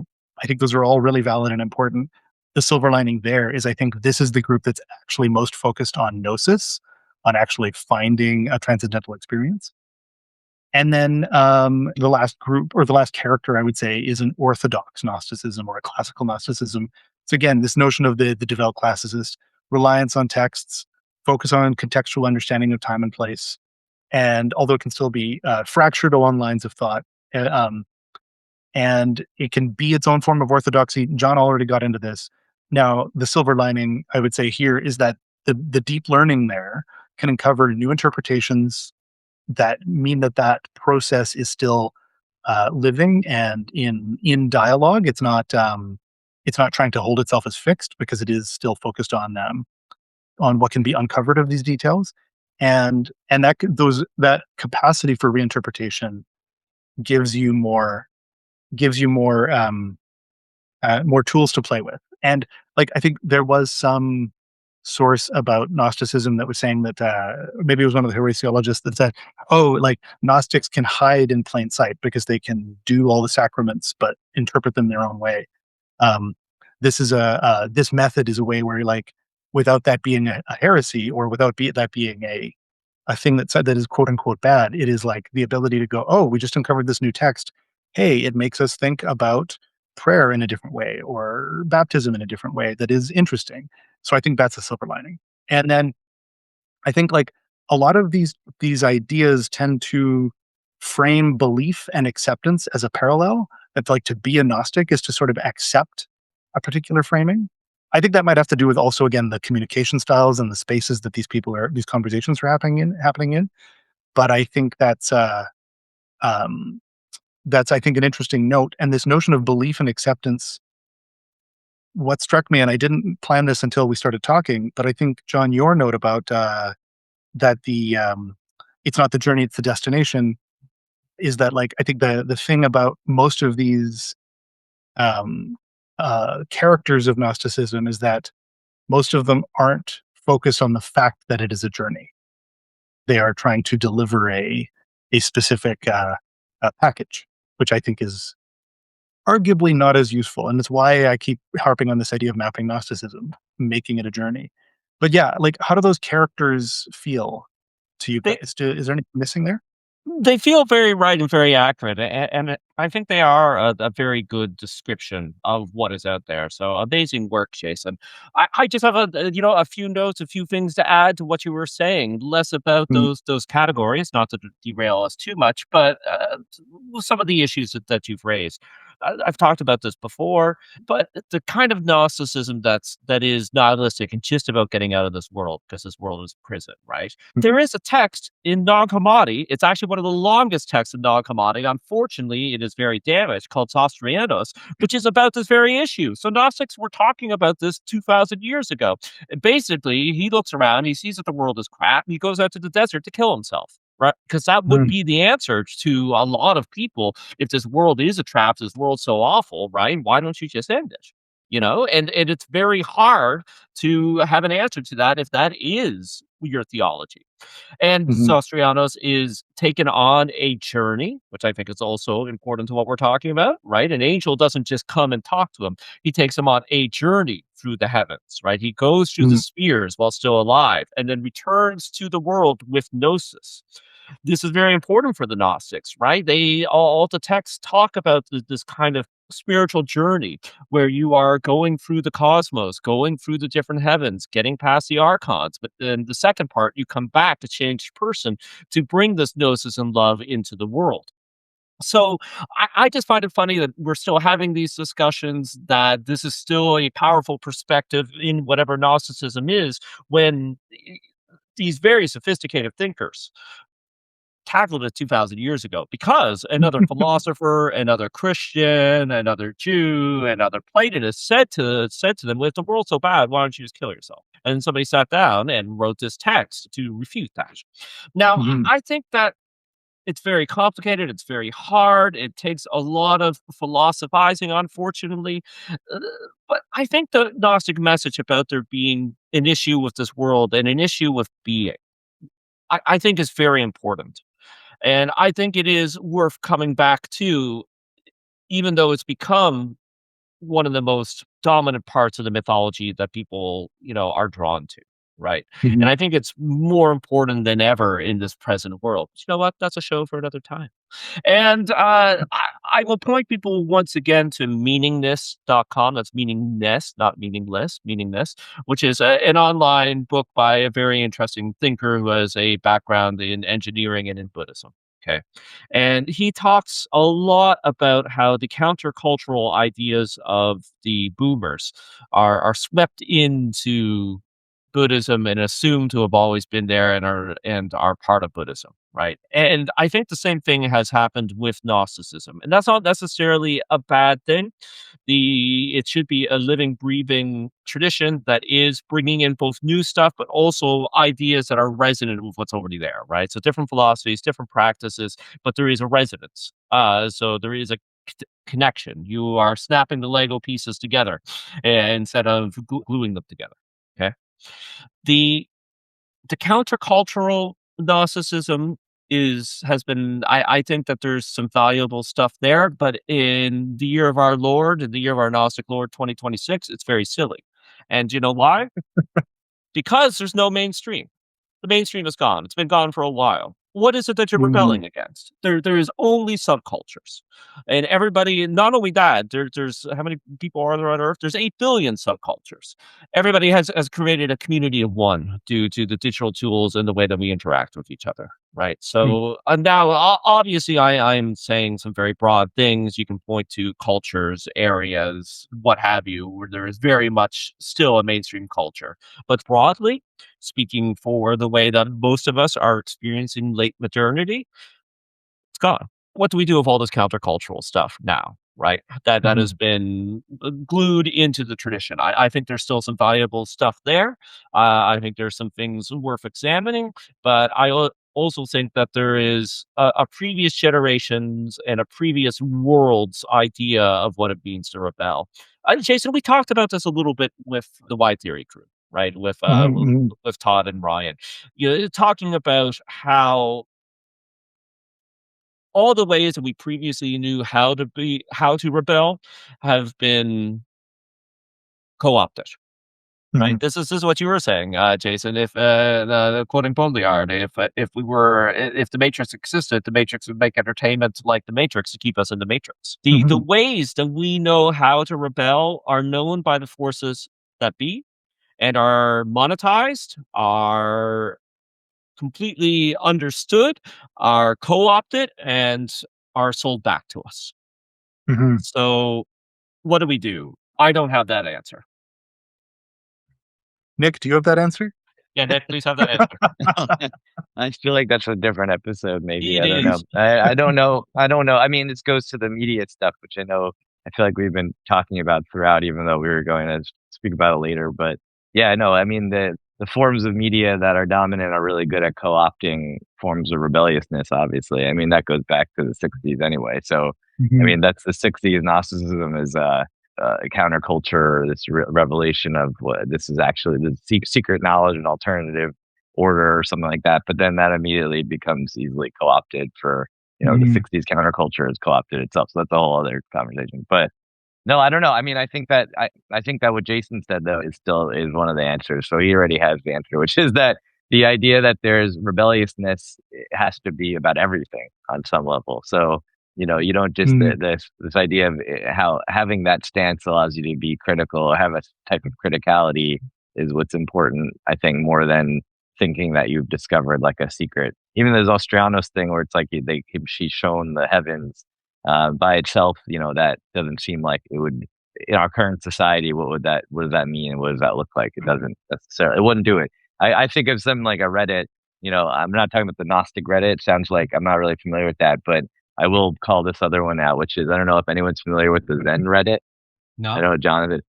think those are all really valid and important. The silver lining there is, I think this is the group that's actually most focused on Gnosis, on actually finding a transcendental experience. And then the last group, or the last character, I would say, is an orthodox Gnosticism or a classical Gnosticism. So again, this notion of the devout classicist, reliance on texts, focus on contextual understanding of time and place. And although it can still be fractured along lines of thought, and it can be its own form of orthodoxy. John already got into this. Now, the silver lining, I would say, here is that the deep learning there can uncover new interpretations that mean that process is still living and in dialogue. It's not trying to hold itself as fixed, because it is still focused on what can be uncovered of these details, and that capacity for reinterpretation gives you more more tools to play with. And, like, I think there was some source about Gnosticism that was saying that maybe it was one of the heresiologists that said, oh, like, Gnostics can hide in plain sight because they can do all the sacraments but interpret them their own way. This method is a way where, like, without that being a heresy, or without that being a thing that said that is quote unquote bad. It is like the ability to go, oh, we just uncovered this new text. Hey, it makes us think about prayer in a different way, or baptism in a different way that is interesting. So I think that's a silver lining. And then I think like a lot of these ideas tend to frame belief and acceptance as a parallel. That like to be a Gnostic is to sort of accept a particular framing. I think that might have to do with also again the communication styles and the spaces that these conversations are happening in. But I think um, that's I think an interesting note. And this notion of belief and acceptance, what struck me, and I didn't plan this until we started talking, but I think John, your note about that it's not the journey, it's the destination, is that like I think the thing about most of these um, characters of Gnosticism is that most of them aren't focused on the fact that it is a journey. They are trying to deliver a specific package, which I think is arguably not as useful. And it's why I keep harping on this idea of mapping Gnosticism, making it a journey. But yeah, like how do those characters feel to you
They
guys? Is there anything missing there?
they feel very right and very accurate, and I think they are a very good description of what is out there. So amazing work, Jason. I just have a few notes, a few things to add to what you were saying. Less about
Mhm,
those categories, not to derail us too much, but some of the issues that you've raised. I've talked about this before, but the kind of Gnosticism that is nihilistic and just about getting out of this world because this world is a prison, right?
mhm,
There is a text in Nag Hammadi. It's actually one of the longest texts in Nag Hammadi. Unfortunately, it is very damaged, called Sostrianos, which is about this very issue. So Gnostics were talking about this 2,000 years ago. And basically, he looks around, he sees that the world is crap, and he goes out to the desert to kill himself. Right, because that would
mhm,
be the answer to a lot of people. If this world is a trap, this world's so awful, right? Why don't you just end it? And it's very hard to have an answer to that if that is your theology. And
mhm,
Sostrianos is taken on a journey, which I think is also important to what we're talking about, right? An angel doesn't just come and talk to him. He takes him on a journey through the heavens, right? He goes through the
mhm,
spheres while still alive and then returns to the world with Gnosis. This is very important for the Gnostics, right? They all the texts talk about this kind of spiritual journey where you are going through the cosmos, going through the different heavens, getting past the archons. But then the second part, you come back to change person to bring this gnosis and love into the world. So I just find it funny that we're still having these discussions, that this is still a powerful perspective in whatever Gnosticism is, when these very sophisticated thinkers tackled it 2,000 years ago, because another philosopher, another Christian, another Jew, another Platonist said to them, "Well, if the world's so bad, why don't you just kill yourself?" And somebody sat down and wrote this text to refute that. Now,
mhm,
I think that it's very complicated, it's very hard, it takes a lot of philosophizing, unfortunately, uh, but I think the Gnostic message about there being an issue with this world and an issue with being, I think is very important. And I think it is worth coming back to, even though it's become one of the most dominant parts of the mythology that people, are drawn to, right? And
mhm.
I think it's more important than ever in this present world. But you know what? That's a show for another time. And I will point people once again to meaningness.com. That's meaningness, not meaningless, meaningness, which is an online book by a very interesting thinker who has a background in engineering and in Buddhism. Okay. And he talks a lot about how the countercultural ideas of the boomers are swept into Buddhism and assumed to have always been there and are part of Buddhism, right? And I think the same thing has happened with Gnosticism, and that's not necessarily a bad thing. It should be a living, breathing tradition that is bringing in both new stuff, but also ideas that are resonant with what's already there, right? So different philosophies, different practices, but there is a resonance. So there is a connection. You are snapping the Lego pieces together instead of gluing them together. Okay. The the countercultural Gnosticism has been, I think that there's some valuable stuff there, but in the year of our Lord, in the year of our Gnostic Lord 2026, it's very silly. And you know why? because there's no mainstream. The mainstream is gone. It's been gone for a while. What is it that you're
Mm.
rebelling against? There is only subcultures, and everybody. Not only that, there's how many people are there on Earth? There's 8 billion subcultures. Everybody has created a community of one due to the digital tools and the way that we interact with each other. Right.
Mm.
So now, obviously, I'm saying some very broad things. You can point to cultures, areas, what have you, where there is very much still a mainstream culture, but broadly speaking, for the way that most of us are experiencing late modernity, it's gone. What do we do with all this countercultural stuff now? Right, that has been glued into the tradition. I think there's still some valuable stuff there. I think there's some things worth examining, but also think that there is a previous generations and a previous world's idea of what it means to rebel. Jason, we talked about this a little bit with the Y Theory crew, right? With Todd and Ryan, talking about how all the ways that we previously knew how to rebel have been co-opted. Right. This is what you were saying, Jason. If quoting Baudrillard, if the Matrix existed, the Matrix would make entertainment like the Matrix to keep us in the Matrix. The ways that we know how to rebel are known by the forces that be, and are monetized, are completely understood, are co-opted, and are sold back to us. So what do we do? I don't have that answer.
Nick, do you have that answer?
Yeah, Nick, please have that answer.
I feel like that's a different episode, maybe.
It
I don't know.
is.
I don't know. I don't know. I mean, this goes to the immediate stuff, which I know I feel like we've been talking about throughout, even though we were going to speak about it later. But yeah, no, I mean, the forms of media that are dominant are really good at co-opting forms of rebelliousness, obviously. I mean, that goes back to the 60s anyway. So, I mean, that's the 60s. Gnosticism is counterculture, this revelation of what this is actually the secret knowledge and alternative order or something like that. But then that immediately becomes easily co-opted for, the 60s counterculture has co-opted itself. So that's a whole other conversation. But no, I don't know. I mean, I think that what Jason said though is one of the answers. So he already has the answer, which is that the idea that there's rebelliousness has to be about everything on some level. So you don't just this idea of how having that stance allows you to be critical or have a type of criticality is what's important, I think, more than thinking that you've discovered like a secret. Even there's Austrianos thing where it's like she's shown the heavens by itself. That doesn't seem like it would in our current society. What does that mean? What does that look like? It doesn't necessarily. It wouldn't do it. I think of something like a Reddit. I'm not talking about the Gnostic Reddit. It sounds like I'm not really familiar with that, but I will call this other one out, which is, I don't know if anyone's familiar with the Zen Reddit.
No.
I know Jonathan.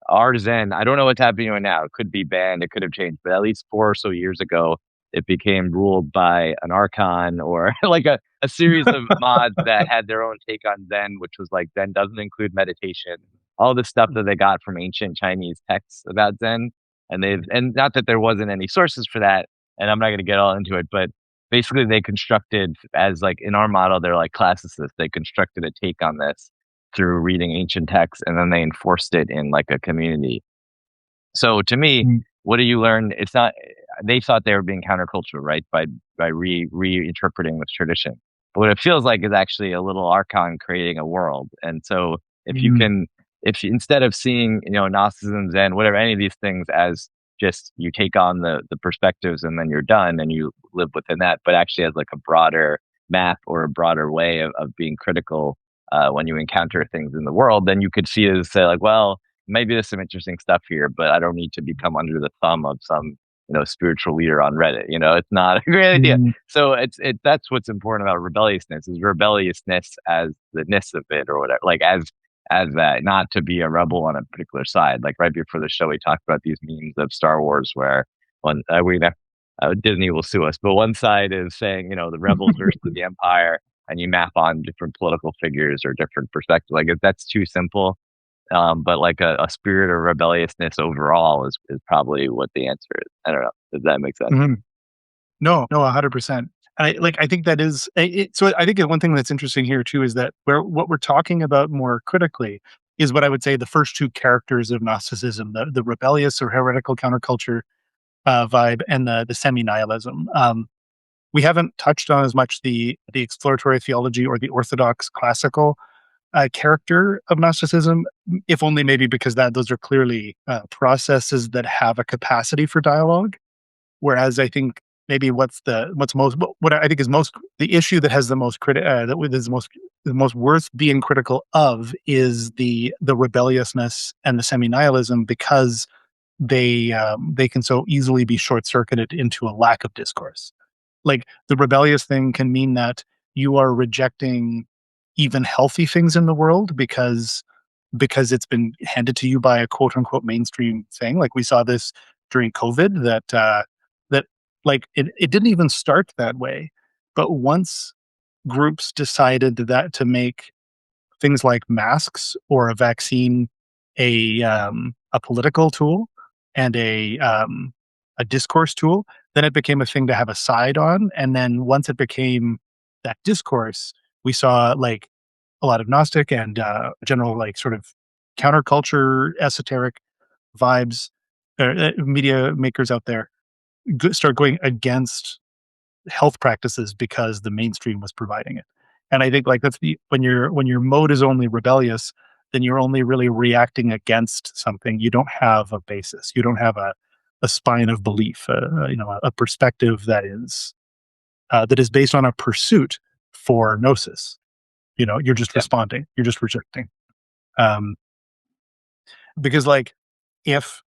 Our Zen, I don't know what's happening right now. It could be banned. It could have changed, but at least 4 or so years ago, it became ruled by an archon or like a series of mods that had their own take on Zen, which was like Zen doesn't include meditation. All the stuff that they got from ancient Chinese texts about Zen. And not that there wasn't any sources for that, and I'm not going to get all into it, but basically they constructed, as like in our model, they're like classicists. They constructed a take on this through reading ancient texts, and then they enforced it in like a community. So to me, what do you learn? It's not, they thought they were being countercultural, right? By reinterpreting this tradition. But what it feels like is actually a little archon creating a world. And so if you can, if you, instead of seeing, Gnosticism, Zen, whatever, any of these things as just you take on the perspectives and then you're done and you live within that, but actually as like a broader map or a broader way of being critical when you encounter things in the world, then you could see it as say like, well, maybe there's some interesting stuff here, but I don't need to become under the thumb of some, spiritual leader on Reddit. It's not a great idea. So that's what's important about rebelliousness is rebelliousness as the ness of it or whatever, like as that, not to be a rebel on a particular side. Like right before the show, we talked about these memes of Star Wars where Disney will sue us, but one side is saying, the rebels versus the Empire, and you map on different political figures or different perspectives. Like if that's too simple, but like a spirit of rebelliousness overall is probably what the answer is. I don't know. Does that make sense?
No, 100%. And I think that is so. I think one thing that's interesting here too is that what we're talking about more critically is what I would say the first two characters of Gnosticism: the rebellious or heretical counterculture, vibe and the semi-nihilism. We haven't touched on as much the exploratory theology or the orthodox classical character of Gnosticism, if only maybe because those are clearly processes that have a capacity for dialogue. Whereas I think maybe what I think is most the issue that has the most that is the most worth being critical of is the rebelliousness and the semi-nihilism, because they can so easily be short circuited into a lack of discourse. Like the rebellious thing can mean that you are rejecting even healthy things in the world because it's been handed to you by a quote unquote mainstream thing. Like we saw this during COVID that like it didn't even start that way. But once groups decided that to make things like masks or a vaccine a political tool and a discourse tool, then it became a thing to have a side on. And then once it became that discourse, we saw like a lot of Gnostic and general like sort of counterculture esoteric vibes, media makers out there start going against health practices because the mainstream was providing it. And I think like that's when your mode is only rebellious, then you're only really reacting against something. You don't have a basis. You don't have a spine of belief, a perspective that is based on a pursuit for gnosis. You're just responding. You're just rejecting. Um, because like if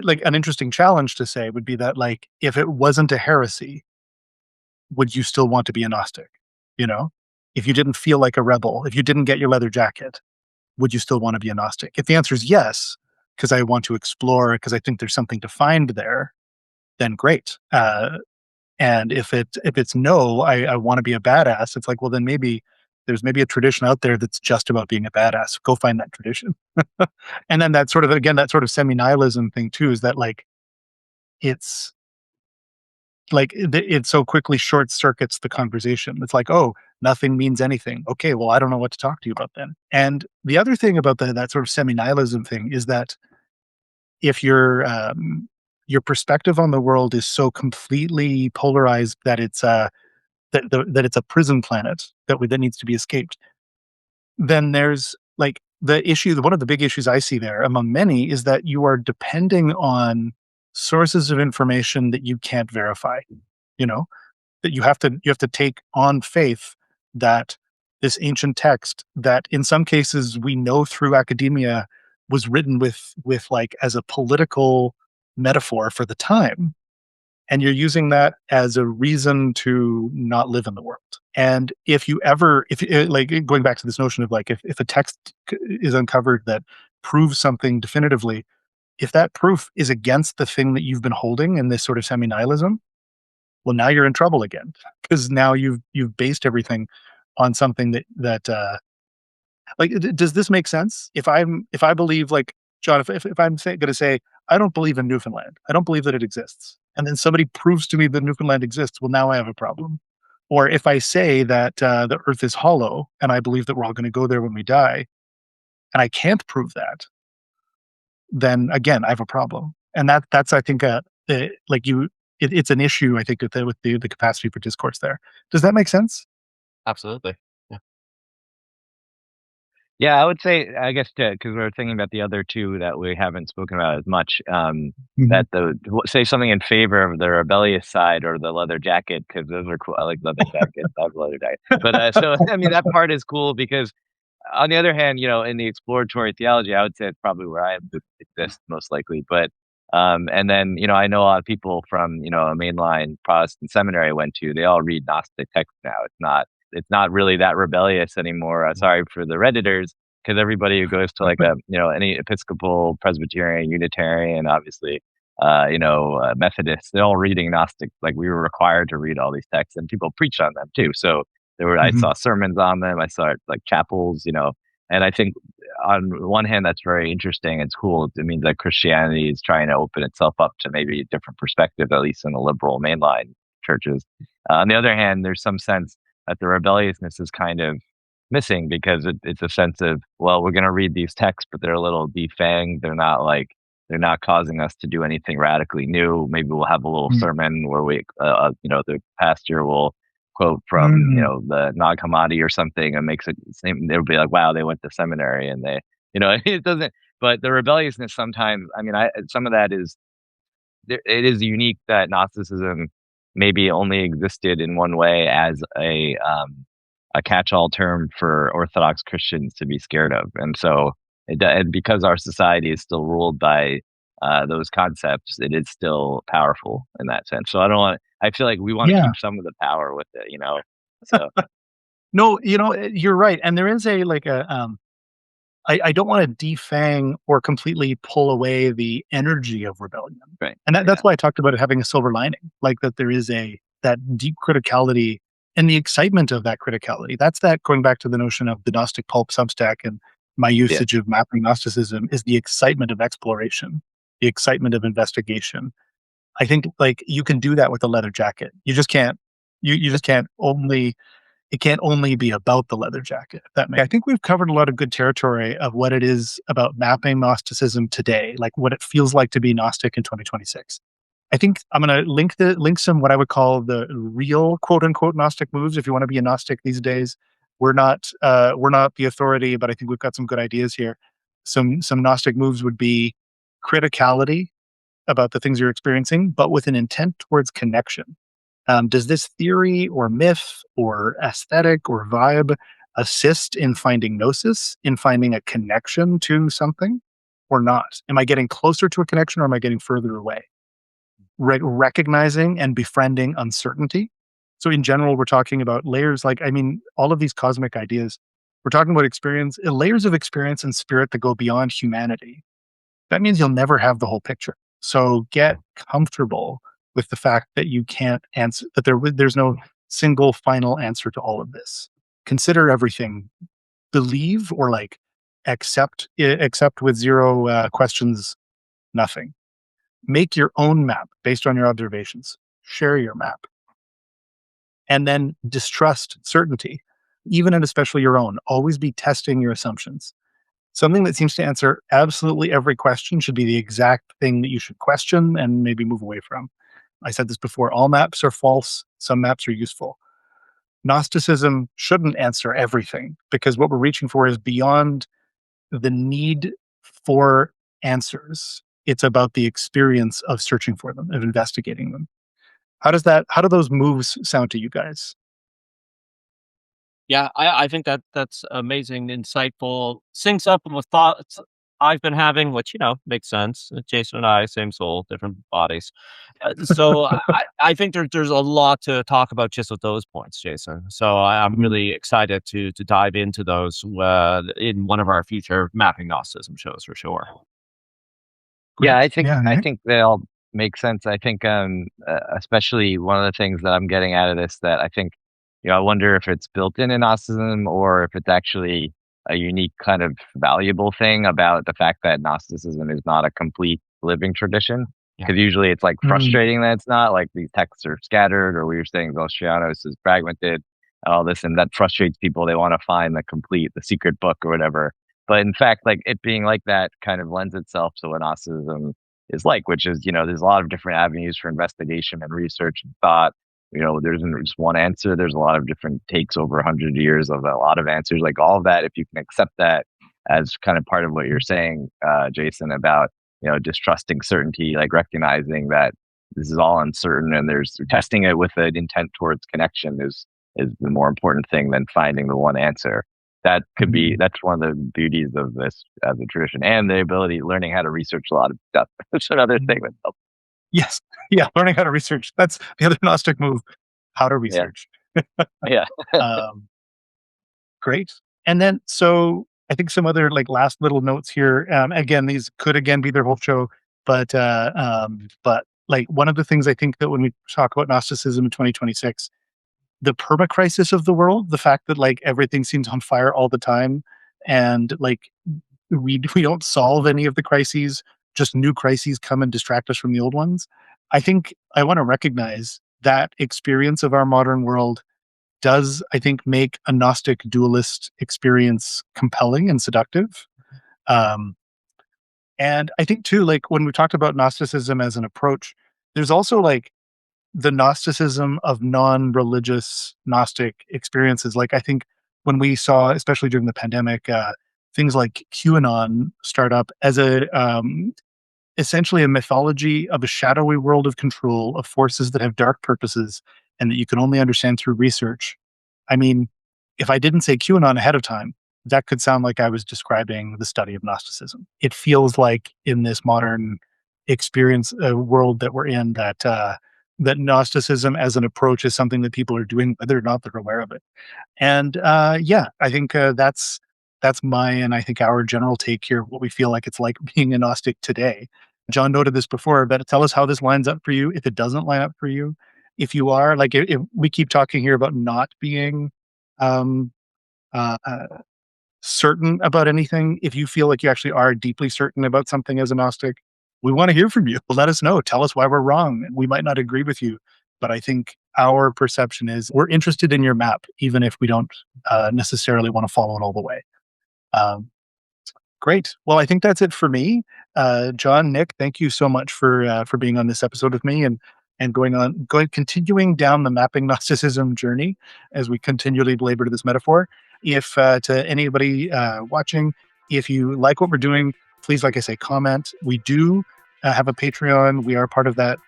like an interesting challenge to say would be that like if it wasn't a heresy, would you still want to be a Gnostic? You know, if you didn't feel like a rebel, if you didn't get your leather jacket, would you still want to be a Gnostic? If the answer is yes, because I want to explore, because I think there's something to find there, then great. And if it's no, I want to be a badass. It's like, well, then there's maybe a tradition out there that's just about being a badass. Go find that tradition. And then that sort of semi-nihilism thing too is that like it's it so quickly short circuits the conversation. It's like, oh, nothing means anything. Okay, well, I don't know what to talk to you about then. And the other thing about that sort of semi-nihilism thing is that if your perspective on the world is so completely polarized that it's that it's a prison planet that needs to be escaped, then there's like one of the big issues I see there among many is that you are depending on sources of information that you can't verify, you know, that you have to take on faith that this ancient text that in some cases we know through academia was written with like as a political metaphor for the time, and you're using that as a reason to not live in the world. And like going back to this notion of like if a text is uncovered that proves something definitively, if that proof is against the thing that you've been holding in this sort of semi-nihilism, well, now you're in trouble again, because now you've based everything on something that like does this make sense? If I believe like John, if I'm going to say I don't believe in Newfoundland, I don't believe that it exists, and then somebody proves to me that Newfoundland exists, well, now I have a problem. Or if I say that the Earth is hollow and I believe that we're all going to go there when we die, and I can't prove that, then again I have a problem. And that's I think like it's an issue I think with the capacity for discourse there. Does that make sense?
Absolutely.
Yeah, I would say, I guess, because we're thinking about the other two that we haven't spoken about as much, that say something in favor of the rebellious side or the leather jacket, because those are cool. I like leather jackets. I have leather jacket. But so, I mean, that part is cool because, on the other hand, in the exploratory theology, I would say it's probably where I exist most likely. But, and then, I know a lot of people from, a mainline Protestant seminary I went to, they all read Gnostic texts now. It's not really that rebellious anymore. Sorry for the Redditors, because everybody who goes to like any Episcopal, Presbyterian, Unitarian, obviously, Methodist, they're all reading Gnostic. Like we were required to read all these texts, and people preach on them too. So I saw sermons on them. I saw like chapels, and I think on one hand that's very interesting. It's cool. It means that Christianity is trying to open itself up to maybe a different perspective, at least in the liberal mainline churches. On the other hand, there's some sense that the rebelliousness is kind of missing because it's a sense of, well, we're going to read these texts, but they're a little defanged. They're not like, they're not causing us to do anything radically new. Maybe we'll have a little sermon where we, the pastor will quote from, the Nag Hammadi or something and makes it seem, they'll be like, wow, they went to seminary and they, it doesn't, but the rebelliousness sometimes, some of that is, it is unique that Gnosticism maybe only existed in one way as a catch-all term for Orthodox Christians to be scared of, and so and because our society is still ruled by those concepts, it is still powerful in that sense. So I feel like we want to keep some of the power with it, So
no, you're right, and there is I don't want to defang or completely pull away the energy of rebellion.
Right.
And that's why I talked about it having a silver lining, like that there is that deep criticality and the excitement of that criticality. That's that going back to the notion of the Gnostic pulp Substack and my usage of mapping Gnosticism is the excitement of exploration, the excitement of investigation. I think you can do that with a leather jacket. You just can't, you just can't only it can't only be about the leather jacket. I think we've covered a lot of good territory of what it is about mapping Gnosticism today, like what it feels like to be Gnostic in 2026. I think I'm going to link some what I would call the real quote unquote Gnostic moves. If you want to be a Gnostic these days, we're not the authority, but I think we've got some good ideas here. Some Gnostic moves would be criticality about the things you're experiencing, but with an intent towards connection. Does this theory or myth or aesthetic or vibe assist in finding gnosis, in finding a connection to something or not? Am I getting closer to a connection or am I getting further away? Recognizing and befriending uncertainty. So in general, we're talking about layers all of these cosmic ideas. We're talking about layers of experience and spirit that go beyond humanity. That means you'll never have the whole picture. So get comfortable with the fact that you can't answer, that there's no single final answer to all of this. Consider everything. Believe or accept with zero questions, nothing. Make your own map based on your observations. Share your map. And then distrust certainty, even and especially your own. Always be testing your assumptions. Something that seems to answer absolutely every question should be the exact thing that you should question and maybe move away from. I said this before, all maps are false, some maps are useful. Gnosticism shouldn't answer everything because what we're reaching for is beyond the need for answers. It's about the experience of searching for them, of investigating them. How do those moves sound to you guys?
Yeah, I think that's amazing, insightful, syncs up with thoughts I've been having, which, makes sense. Jason and I, same soul, different bodies. So I think there's a lot to talk about just with those points, Jason. So I'm really excited to dive into those in one of our future mapping Gnosticism shows for sure.
Great. Yeah, I think they all make sense. I think especially one of the things that I'm getting out of this that I think, I wonder if it's built in Gnosticism or if it's actually a unique kind of valuable thing about the fact that Gnosticism is not a complete living tradition. Because usually it's frustrating that it's not, like these texts are scattered, or we were saying Zostrianos is fragmented and all this, and that frustrates people. They want to find the secret book or whatever. But in fact, it being like that kind of lends itself to what Gnosticism is like, which is, there's a lot of different avenues for investigation and research and thought. There isn't just one answer. There's a lot of different takes over 100 years of a lot of answers, all of that. If you can accept that as kind of part of what you're saying, Jason, about, distrusting certainty, recognizing that this is all uncertain and there's testing it with an intent towards connection is the more important thing than finding the one answer. That's one of the beauties of this as a tradition, and the ability learning how to research a lot of stuff. That's another thing that helps.
Yes. Yeah. Learning how to research. That's the other Gnostic move. How to research.
Yeah.
Great. And then, so I think some other last little notes here. Again, these could again be their whole show, but one of the things I think that when we talk about Gnosticism in 2026, the permacrisis of the world, the fact that everything seems on fire all the time, and we don't solve any of the crises, just new crises come and distract us from the old ones. I think I want to recognize that experience of our modern world does, I think, make a Gnostic dualist experience compelling and seductive. And I think too, like when we talked about Gnosticism as an approach, there's also like the Gnosticism of non-religious Gnostic experiences. Like I think when we saw, especially during the pandemic, things like QAnon start up as a essentially a mythology of a shadowy world of control of forces that have dark purposes and that you can only understand through research. I mean, if I didn't say QAnon ahead of time, that could sound like I was describing the study of Gnosticism. It feels like in this modern experience world that we're in that Gnosticism as an approach is something that people are doing, whether or not they're aware of it. And yeah, I think that's my and I think our general take here. What we feel like it's like being a Gnostic today. John noted this before, but tell us how this lines up for you. If it doesn't line up for you, if you are like, if we keep talking here about not being um, uh, uh, certain about anything, if you feel like you actually are deeply certain about something as a Gnostic, we want to hear from you. Let us know. Tell us why we're wrong. We might not agree with you, but I think our perception is we're interested in your map, even if we don't necessarily want to follow it all the way. Um, Great. Well, I think that's it for me. John, Nick, thank you so much for being on this episode with me and continuing down the mapping Gnosticism journey as we continually belabor this metaphor. If to anybody watching, if you like what we're doing, please, like I say, comment. We do have a Patreon. We are part of that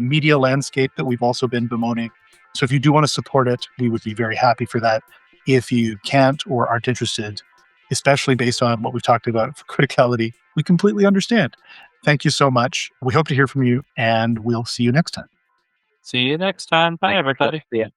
media landscape that we've also been bemoaning. So if you do want to support it, we would be very happy for that. If you can't or aren't interested, especially based on what we've talked about for criticality, we completely understand. Thank you so much. We hope to hear from you, and we'll see you next time.
See you next time. Bye, everybody.
Yeah.